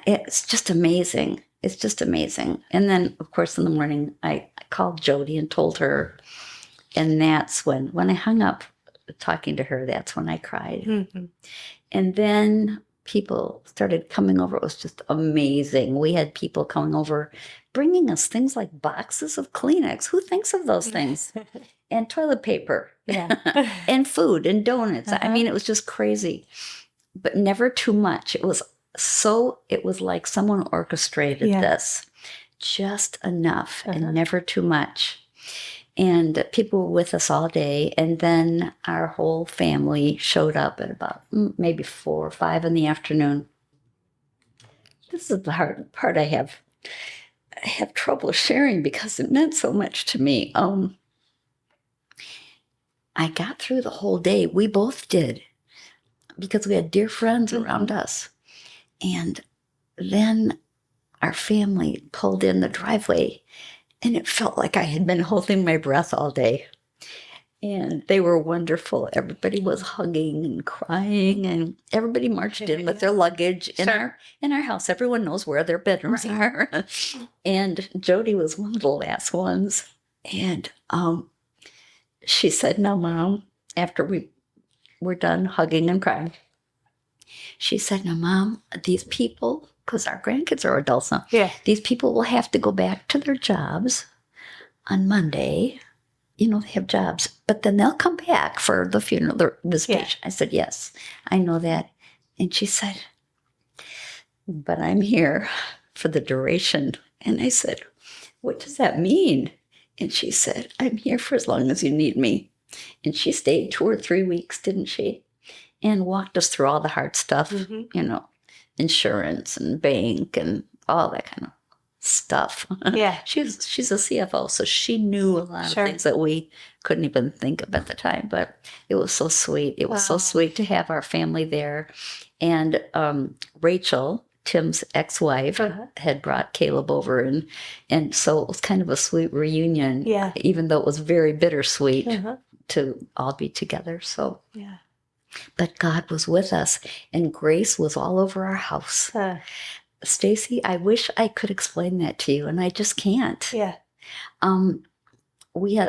It's just amazing. It's just amazing. And then, of course, in the morning, I called Jody and told her. And that's when I hung up talking to her, that's when I cried. Mm-hmm. And then people started coming over. It was just amazing. We had people coming over, bringing us things like boxes of Kleenex. Who thinks of those things? And toilet paper. And food and donuts. I mean, it was just crazy. But never too much. It was like someone orchestrated this. Just enough and never too much. And people were with us all day. And then our whole family showed up at about maybe 4 or 5 in the afternoon. This is the hard part I have trouble sharing because it meant so much to me. I got through the whole day. We both did because we had dear friends around us. And then our family pulled in the driveway. And it felt like I had been holding my breath all day. And they were wonderful. Everybody was hugging and crying, and everybody marched in with their luggage in our house. Everyone knows where their bedrooms are. And Jody was one of the last ones. And she said, "No, Mom," after we were done hugging and crying, she said, "No, Mom, these people," because our grandkids are adults now. Yeah. "These people will have to go back to their jobs on Monday. They have jobs, but then they'll come back for the funeral, the visitation." I said, "Yes, I know that." And she said, "But I'm here for the duration." And I said, "What does that mean?" And she said, "I'm here for as long as you need me." And she stayed 2 or 3 weeks, didn't she? And walked us through all the hard stuff, insurance and bank and all that kind of stuff. Yeah. she's a CFO, so she knew a lot of things that we couldn't even think of at the time. But it was so sweet. It was so sweet to have our family there. And Rachel, Tim's ex-wife, had brought Caleb over, and so it was kind of a sweet reunion. Yeah. Even though it was very bittersweet to all be together. So yeah. But God was with us, and grace was all over our house. Stacy, I wish I could explain that to you, and I just can't. Yeah. I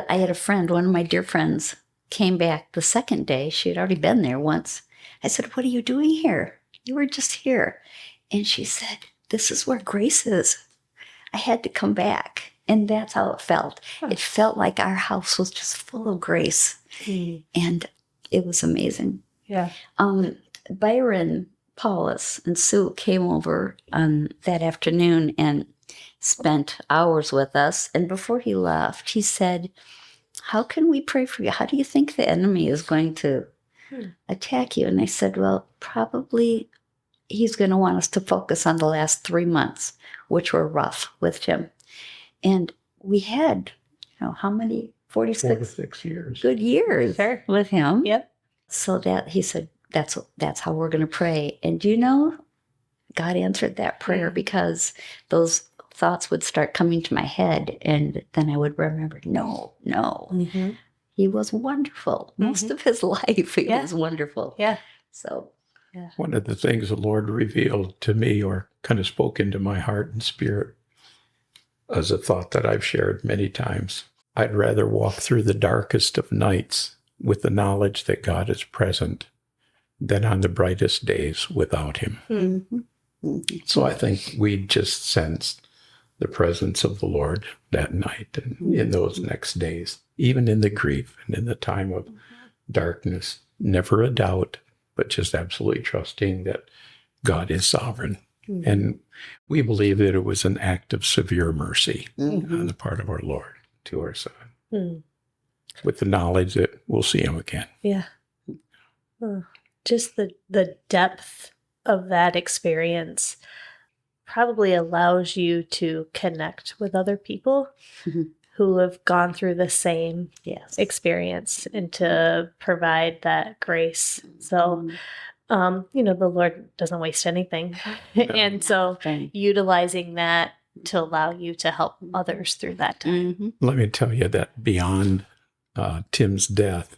had a friend, one of my dear friends, came back the second day. She had already been there once. I said, "What are you doing here? You were just here." And she said, "This is where grace is. I had to come back." And that's how it felt. It felt like our house was just full of grace. And it was amazing. Yeah. Byron, Paulus, and Sue came over that afternoon and spent hours with us. And before he left, he said, "How can we pray for you? How do you think the enemy is going to attack you?" And I said, "Well, probably he's going to want us to focus on the last 3 months, which were rough with him." And we had, how many? 46 years. Good years with him. Yep. So that he said, that's how we're going to pray. And God answered that prayer because those thoughts would start coming to my head. And then I would remember, no. He was wonderful. Most of his life, he was wonderful. Yeah. So Yeah. One of the things the Lord revealed to me or kind of spoke into my heart and spirit as a thought that I've shared many times. I'd rather walk through the darkest of nights with the knowledge that God is present than on the brightest days without him. Mm-hmm. Mm-hmm. So I think we just sensed the presence of the Lord that night and in those next days, even in the grief and in the time of darkness, never a doubt, but just absolutely trusting that God is sovereign. Mm-hmm. And we believe that it was an act of severe mercy on the part of our Lord to our son, with the knowledge that we'll see him again. Yeah. Just the depth of that experience probably allows you to connect with other people who have gone through the same experience and to provide that grace. So, the Lord doesn't waste anything. And so utilizing that to allow you to help others through that time. Let me tell you that beyond Tim's death,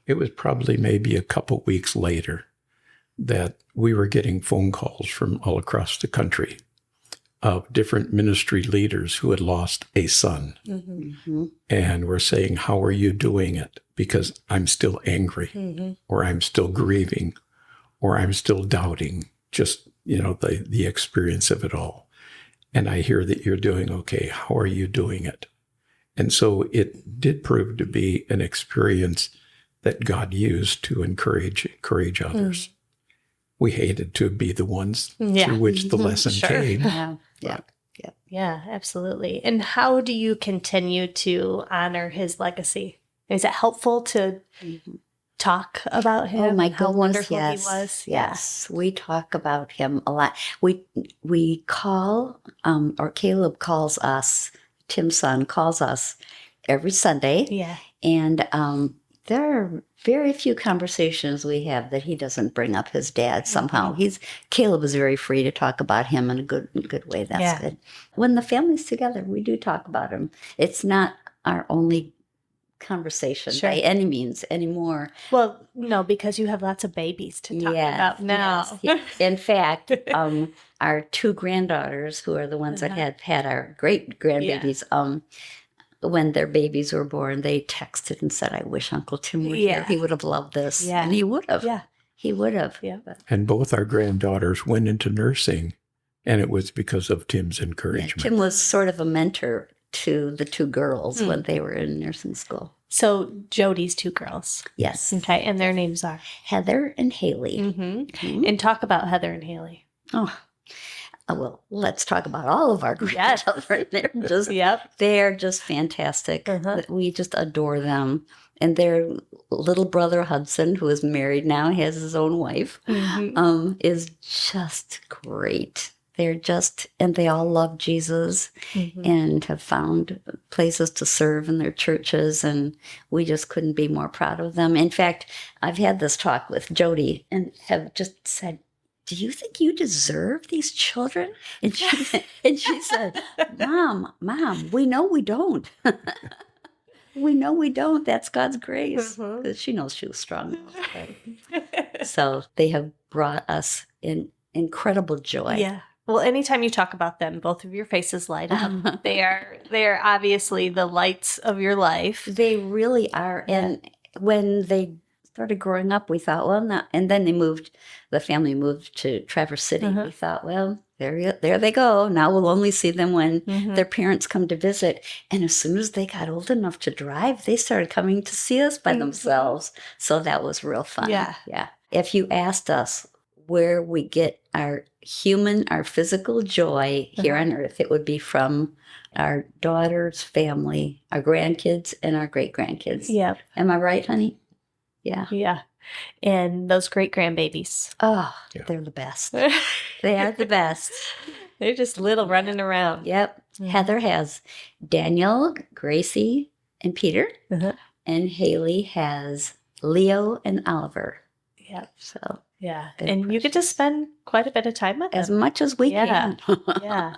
it was probably maybe a couple weeks later that we were getting phone calls from all across the country of different ministry leaders who had lost a son and were saying, how are you doing it? Because I'm still angry or I'm still grieving or I'm still doubting just, the experience of it all. And I hear that you're doing okay. How are you doing it? And so it did prove to be an experience that God used to encourage others. We hated to be the ones through which the lesson came. Yeah, absolutely. And how do you continue to honor his legacy? Is it helpful to talk about him? Oh my how goodness, wonderful yes. he was. Yes, we talk about him a lot. We call, or Caleb calls us, Tim's son calls us every Sunday. Yeah. And there are very few conversations we have that he doesn't bring up his dad somehow. Caleb is very free to talk about him in a good way. That's good. When the family's together, we do talk about him. It's not our only conversation by any means anymore. Well, no, because you have lots of babies to talk about now. Yes. In fact, our two granddaughters, who are the ones that had our great grandbabies, when their babies were born, they texted and said, I wish Uncle Tim were here. He would have loved this. Yeah. And he would have. Yeah. He would have. Yeah. And both our granddaughters went into nursing, and it was because of Tim's encouragement. Yeah, Tim was sort of a mentor to the two girls when they were in nursing school. So Jody's two girls. Yes. Okay. And their names are? Heather and Haley. And talk about Heather and Haley. Well, let's talk about all of our grandchildren. They're just fantastic. We just adore them. And their little brother Hudson, who is married now, has his own wife, is just great. And they all love Jesus and have found places to serve in their churches. And we just couldn't be more proud of them. In fact, I've had this talk with Jody and have just said, do you think you deserve these children? And she said, Mom, we know we don't. We know we don't. That's God's grace. Because she knows she was strong. So they have brought us in incredible joy. Yeah. Well, anytime you talk about them, both of your faces light up. They are obviously the lights of your life. They really are. And when they started growing up, we thought, well, no. And then the family moved to Traverse City. We thought, well, there they go. Now we'll only see them when their parents come to visit. And as soon as they got old enough to drive, they started coming to see us by themselves. So that was real fun. Yeah. If you asked us where we get our physical joy here on earth, it would be from our daughter's family, our grandkids, and our great-grandkids. Yeah. Am I right, honey? Yeah. Yeah. And those great grandbabies. Oh, they're the best. They are the best. They're just little running around. Yep. Heather has Daniel, Gracie, and Peter. And Haley has Leo and Oliver. Yep. So yeah. And you get to spend quite a bit of time with them. As much as we can. Yeah.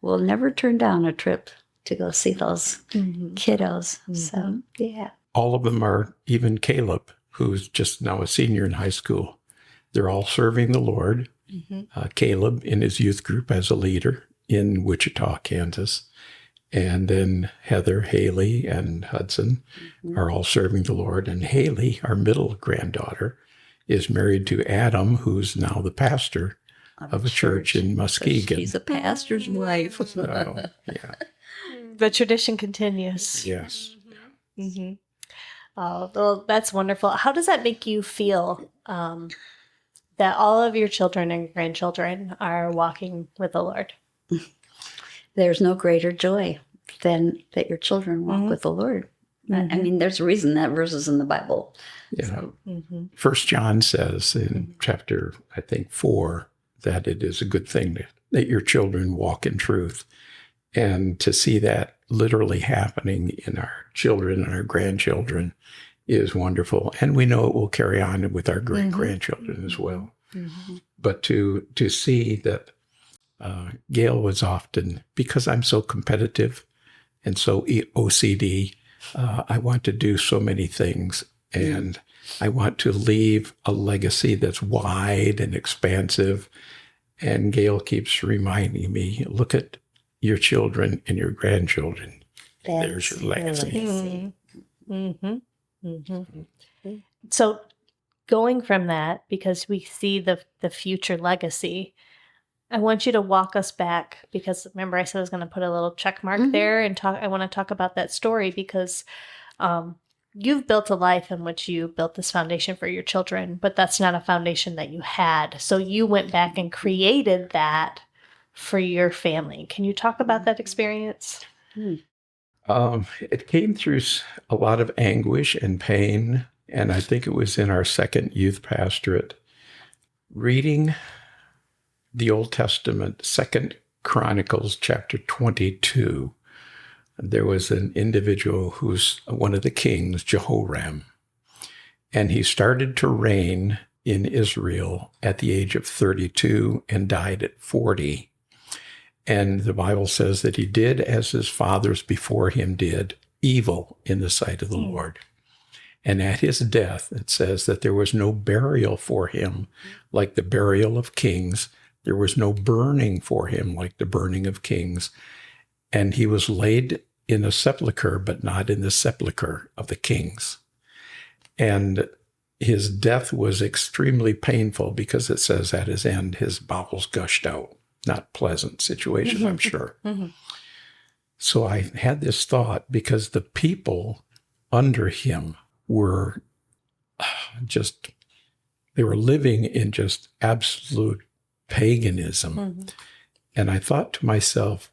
We'll never turn down a trip to go see those kiddos. So, yeah. All of them are, even Caleb, who's just now a senior in high school, They're all serving the Lord. Caleb in his youth group as a leader in Wichita, Kansas. And then Heather, Haley, and Hudson are all serving the Lord. And Haley, our middle granddaughter, is married to Adam, who's now the pastor of a church in Muskegon. She's a pastor's wife. So, yeah. The tradition continues. Yes. Mm-hmm. Oh, well, that's wonderful. How does that make you feel that all of your children and grandchildren are walking with the Lord? There's no greater joy than that your children walk with the Lord. I mean, there's a reason that verse is in the Bible. Yeah. First John says in chapter, I think, 4, that it is a good thing that your children walk in truth. And to see that literally happening in our children and our grandchildren is wonderful. And we know it will carry on with our great-grandchildren as well. But to see that Gayle was often, because I'm so competitive and so OCD, I want to do so many things, and I want to leave a legacy that's wide and expansive. And Gayle keeps reminding me, look at your children and your grandchildren. There's your legacy. So going from that, because we see the future legacy, I want you to walk us back, because remember I said I was going to put a little check mark there and talk. I want to talk about that story because you've built a life in which you built this foundation for your children, but that's not a foundation that you had. So you went back and created that for your family. Can you talk about that experience? It came through a lot of anguish and pain, and I think it was in our second youth pastorate, reading the Old Testament, 2 Chronicles chapter 22. There was an individual who's one of the kings, Jehoram, and he started to reign in Israel at the age of 32 and died at 40. And the Bible says that he did as his fathers before him did, evil in the sight of the Lord. And at his death, it says that there was no burial for him like the burial of kings. There was no burning for him like the burning of kings. And he was laid in a sepulcher, but not in the sepulcher of the kings. And his death was extremely painful because it says at his end, his bowels gushed out. Not pleasant situation, I'm sure. So I had this thought, because the people under him were they were living in just absolute paganism. And I thought to myself,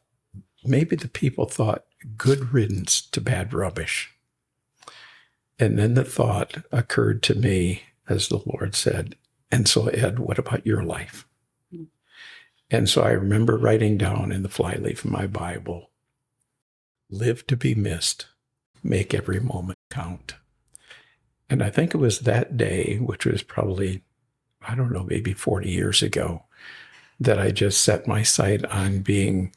maybe the people thought, good riddance to bad rubbish. And then the thought occurred to me, as the Lord said, and so Ed, what about your life? And so I remember writing down in the flyleaf of my Bible, live to be missed, make every moment count. And I think it was that day, which was probably, I don't know, maybe 40 years ago, that I just set my sight on being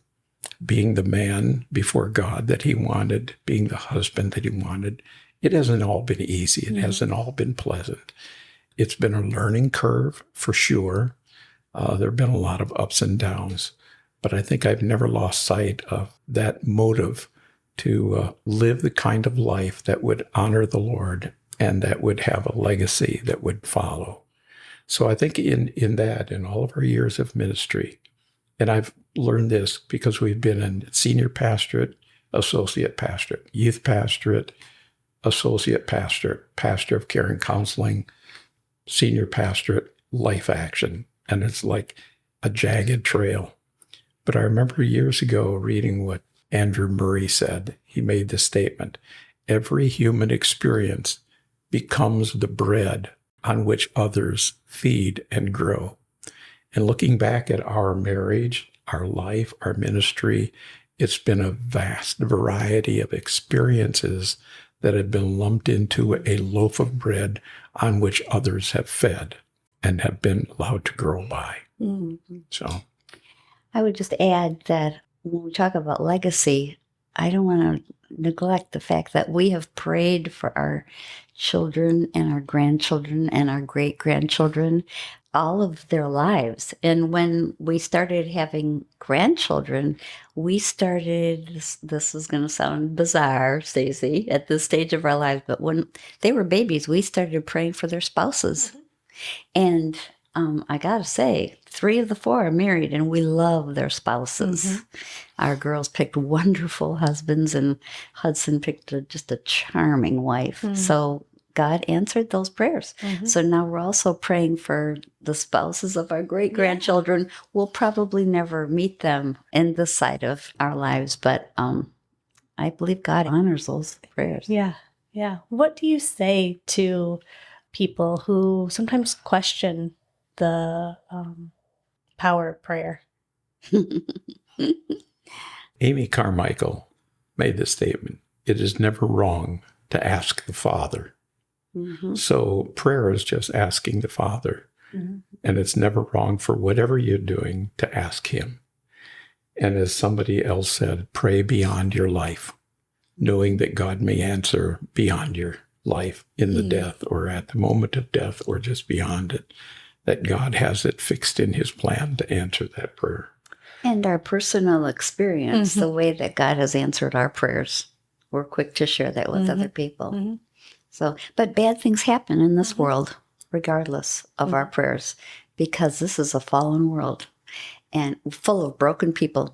the man before God that he wanted, being the husband that he wanted. It hasn't all been easy. It hasn't all been pleasant. It's been a learning curve for sure. There have been a lot of ups and downs, but I think I've never lost sight of that motive to live the kind of life that would honor the Lord and that would have a legacy that would follow. So I think in all of our years of ministry, and I've learned this because we've been in senior pastorate, associate pastorate, youth pastorate, associate pastorate, pastor of care and counseling, senior pastorate, life action. And it's like a jagged trail. But I remember years ago reading what Andrew Murray said. He made this statement: every human experience becomes the bread on which others feed and grow. And looking back at our marriage, our life, our ministry, it's been a vast variety of experiences that have been lumped into a loaf of bread on which others have fed and have been allowed to grow by. So I would just add that when we talk about legacy, I don't want to neglect the fact that we have prayed for our children and our grandchildren and our great-grandchildren. all of their lives. And when we started having grandchildren, we started, this is going to sound bizarre, Stacey, at this stage of our lives, but when they were babies, we started praying for their spouses. And I got to say, 3 of the 4 are married, and we love their spouses. Our girls picked wonderful husbands, and Hudson picked just a charming wife. So God answered those prayers. So now we're also praying for the spouses of our great-grandchildren. Yeah. We'll probably never meet them in this side of our lives, but I believe God honors those prayers. Yeah, yeah. What do you say to people who sometimes question the power of prayer? Amy Carmichael made this statement: "It is never wrong to ask the Father." So prayer is just asking the Father. And it's never wrong for whatever you're doing to ask Him. And as somebody else said, pray beyond your life, knowing that God may answer beyond your life in the death or at the moment of death or just beyond it, that God has it fixed in His plan to answer that prayer. And our personal experience, the way that God has answered our prayers, we're quick to share that with other people. So, but bad things happen in this world, regardless of our prayers, because this is a fallen world and full of broken people.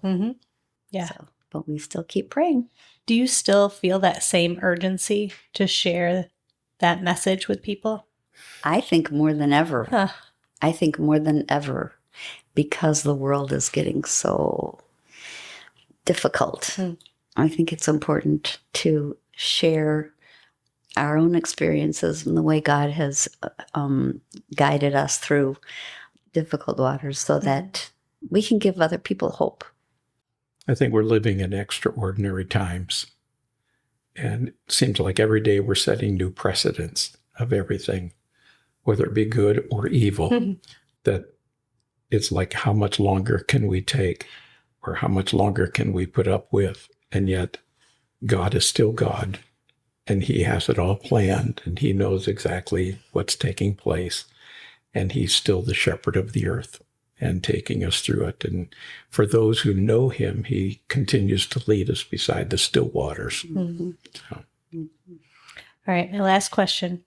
Yeah. So, but we still keep praying. Do you still feel that same urgency to share that message with people? I think more than ever. I think more than ever, because the world is getting so difficult. I think it's important to share our own experiences and the way God has guided us through difficult waters so that we can give other people hope. I think we're living in extraordinary times. And it seems like every day we're setting new precedents of everything, whether it be good or evil, that it's like, how much longer can we take, or how much longer can we put up with? And yet God is still God. And He has it all planned, and He knows exactly what's taking place. And He's still the shepherd of the earth and taking us through it. And for those who know Him, He continues to lead us beside the still waters. So. All right, my last question.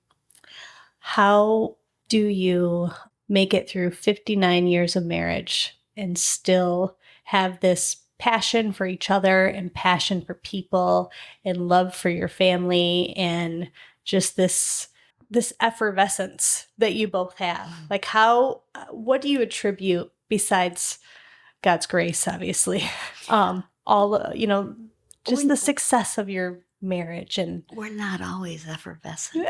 How do you make it through 59 years of marriage and still have this passion for each other and passion for people and love for your family and just this effervescence that you both have? Like, what do you attribute, besides God's grace, obviously, just the success of your marriage? And we're not always effervescent.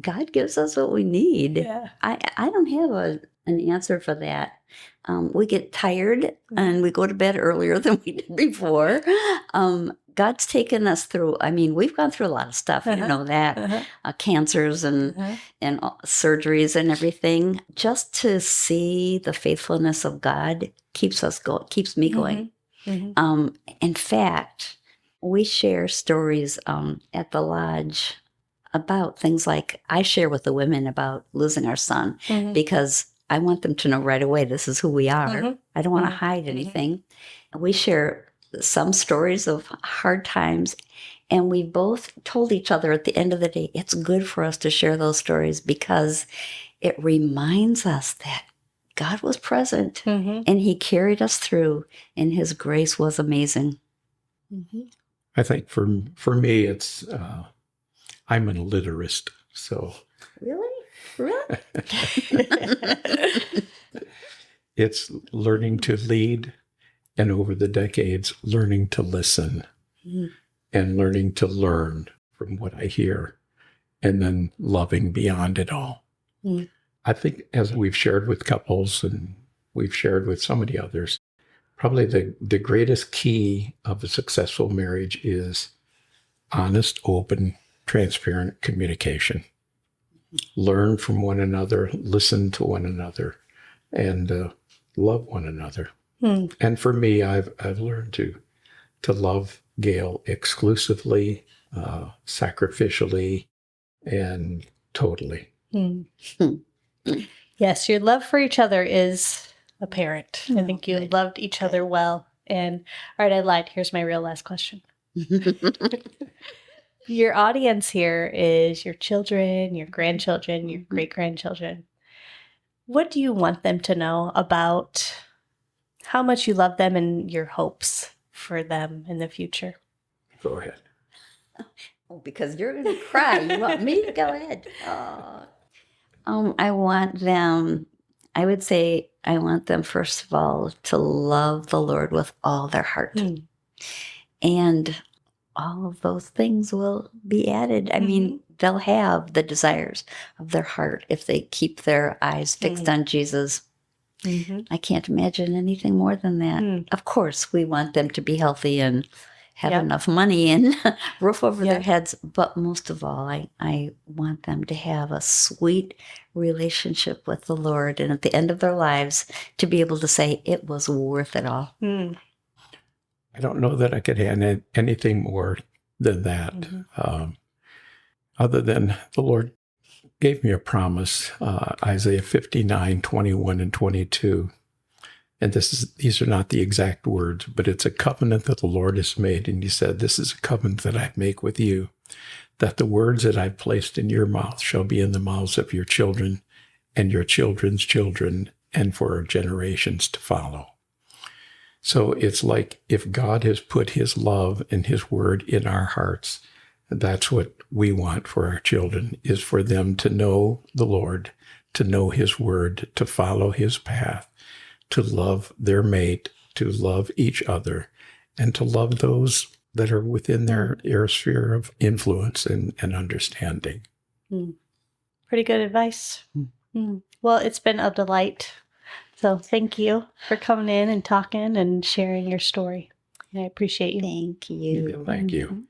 God gives us what we need. Yeah. I don't have an answer for that. We get tired and we go to bed earlier than we did before. God's taken us through, we've gone through a lot of stuff, you know that, cancers and surgeries and everything. Just to see the faithfulness of God keeps me going. In fact, we share stories at the lodge about things like, I share with the women about losing our son because I want them to know right away, this is who we are. I don't want to hide anything. We share some stories of hard times, and we both told each other at the end of the day, it's good for us to share those stories because it reminds us that God was present and He carried us through, and His grace was amazing. I think for me, it's I'm an illiterist, so Really? it's learning to lead, and over the decades, learning to listen and learning to learn from what I hear, and then loving beyond it all. I think, as we've shared with couples and we've shared with so many others, probably the greatest key of a successful marriage is honest, open, transparent communication. Learn from one another, listen to one another, and love one another. And for me, I've learned to love Gayle exclusively, sacrificially, and totally. Yes, your love for each other is apparent. I think you good. loved each other well. And all right, I lied. Here's my real last question. Your audience here is your children, your grandchildren, your great grandchildren. What do you want them to know about how much you love them and your hopes for them in the future? Go ahead. Oh, because you're going to cry. You want me to go ahead? I want them, I would say, I want them, first of all, to love the Lord with all their heart. And all of those things will be added. I mean, they'll have the desires of their heart if they keep their eyes fixed on Jesus. I can't imagine anything more than that. Of course, we want them to be healthy and have enough money and roof over their heads. But most of all, I want them to have a sweet relationship with the Lord. And at the end of their lives, to be able to say, it was worth it all. I don't know that I could add anything more than that. Other than the Lord gave me a promise, Isaiah 59, 21 and 22. And these are not the exact words, but it's a covenant that the Lord has made. And he said, this is a covenant that I make with you, that the words that I've placed in your mouth shall be in the mouths of your children and your children's children, and for generations to follow. So it's like if God has put his love and his word in our hearts, that's what we want for our children, is for them to know the Lord, to know his word, to follow his path, to love their mate, to love each other, and to love those that are within their sphere of influence and understanding. Pretty good advice. Well, it's been a delight. So thank you for coming in and talking and sharing your story. I appreciate you. Thank you. Thank you.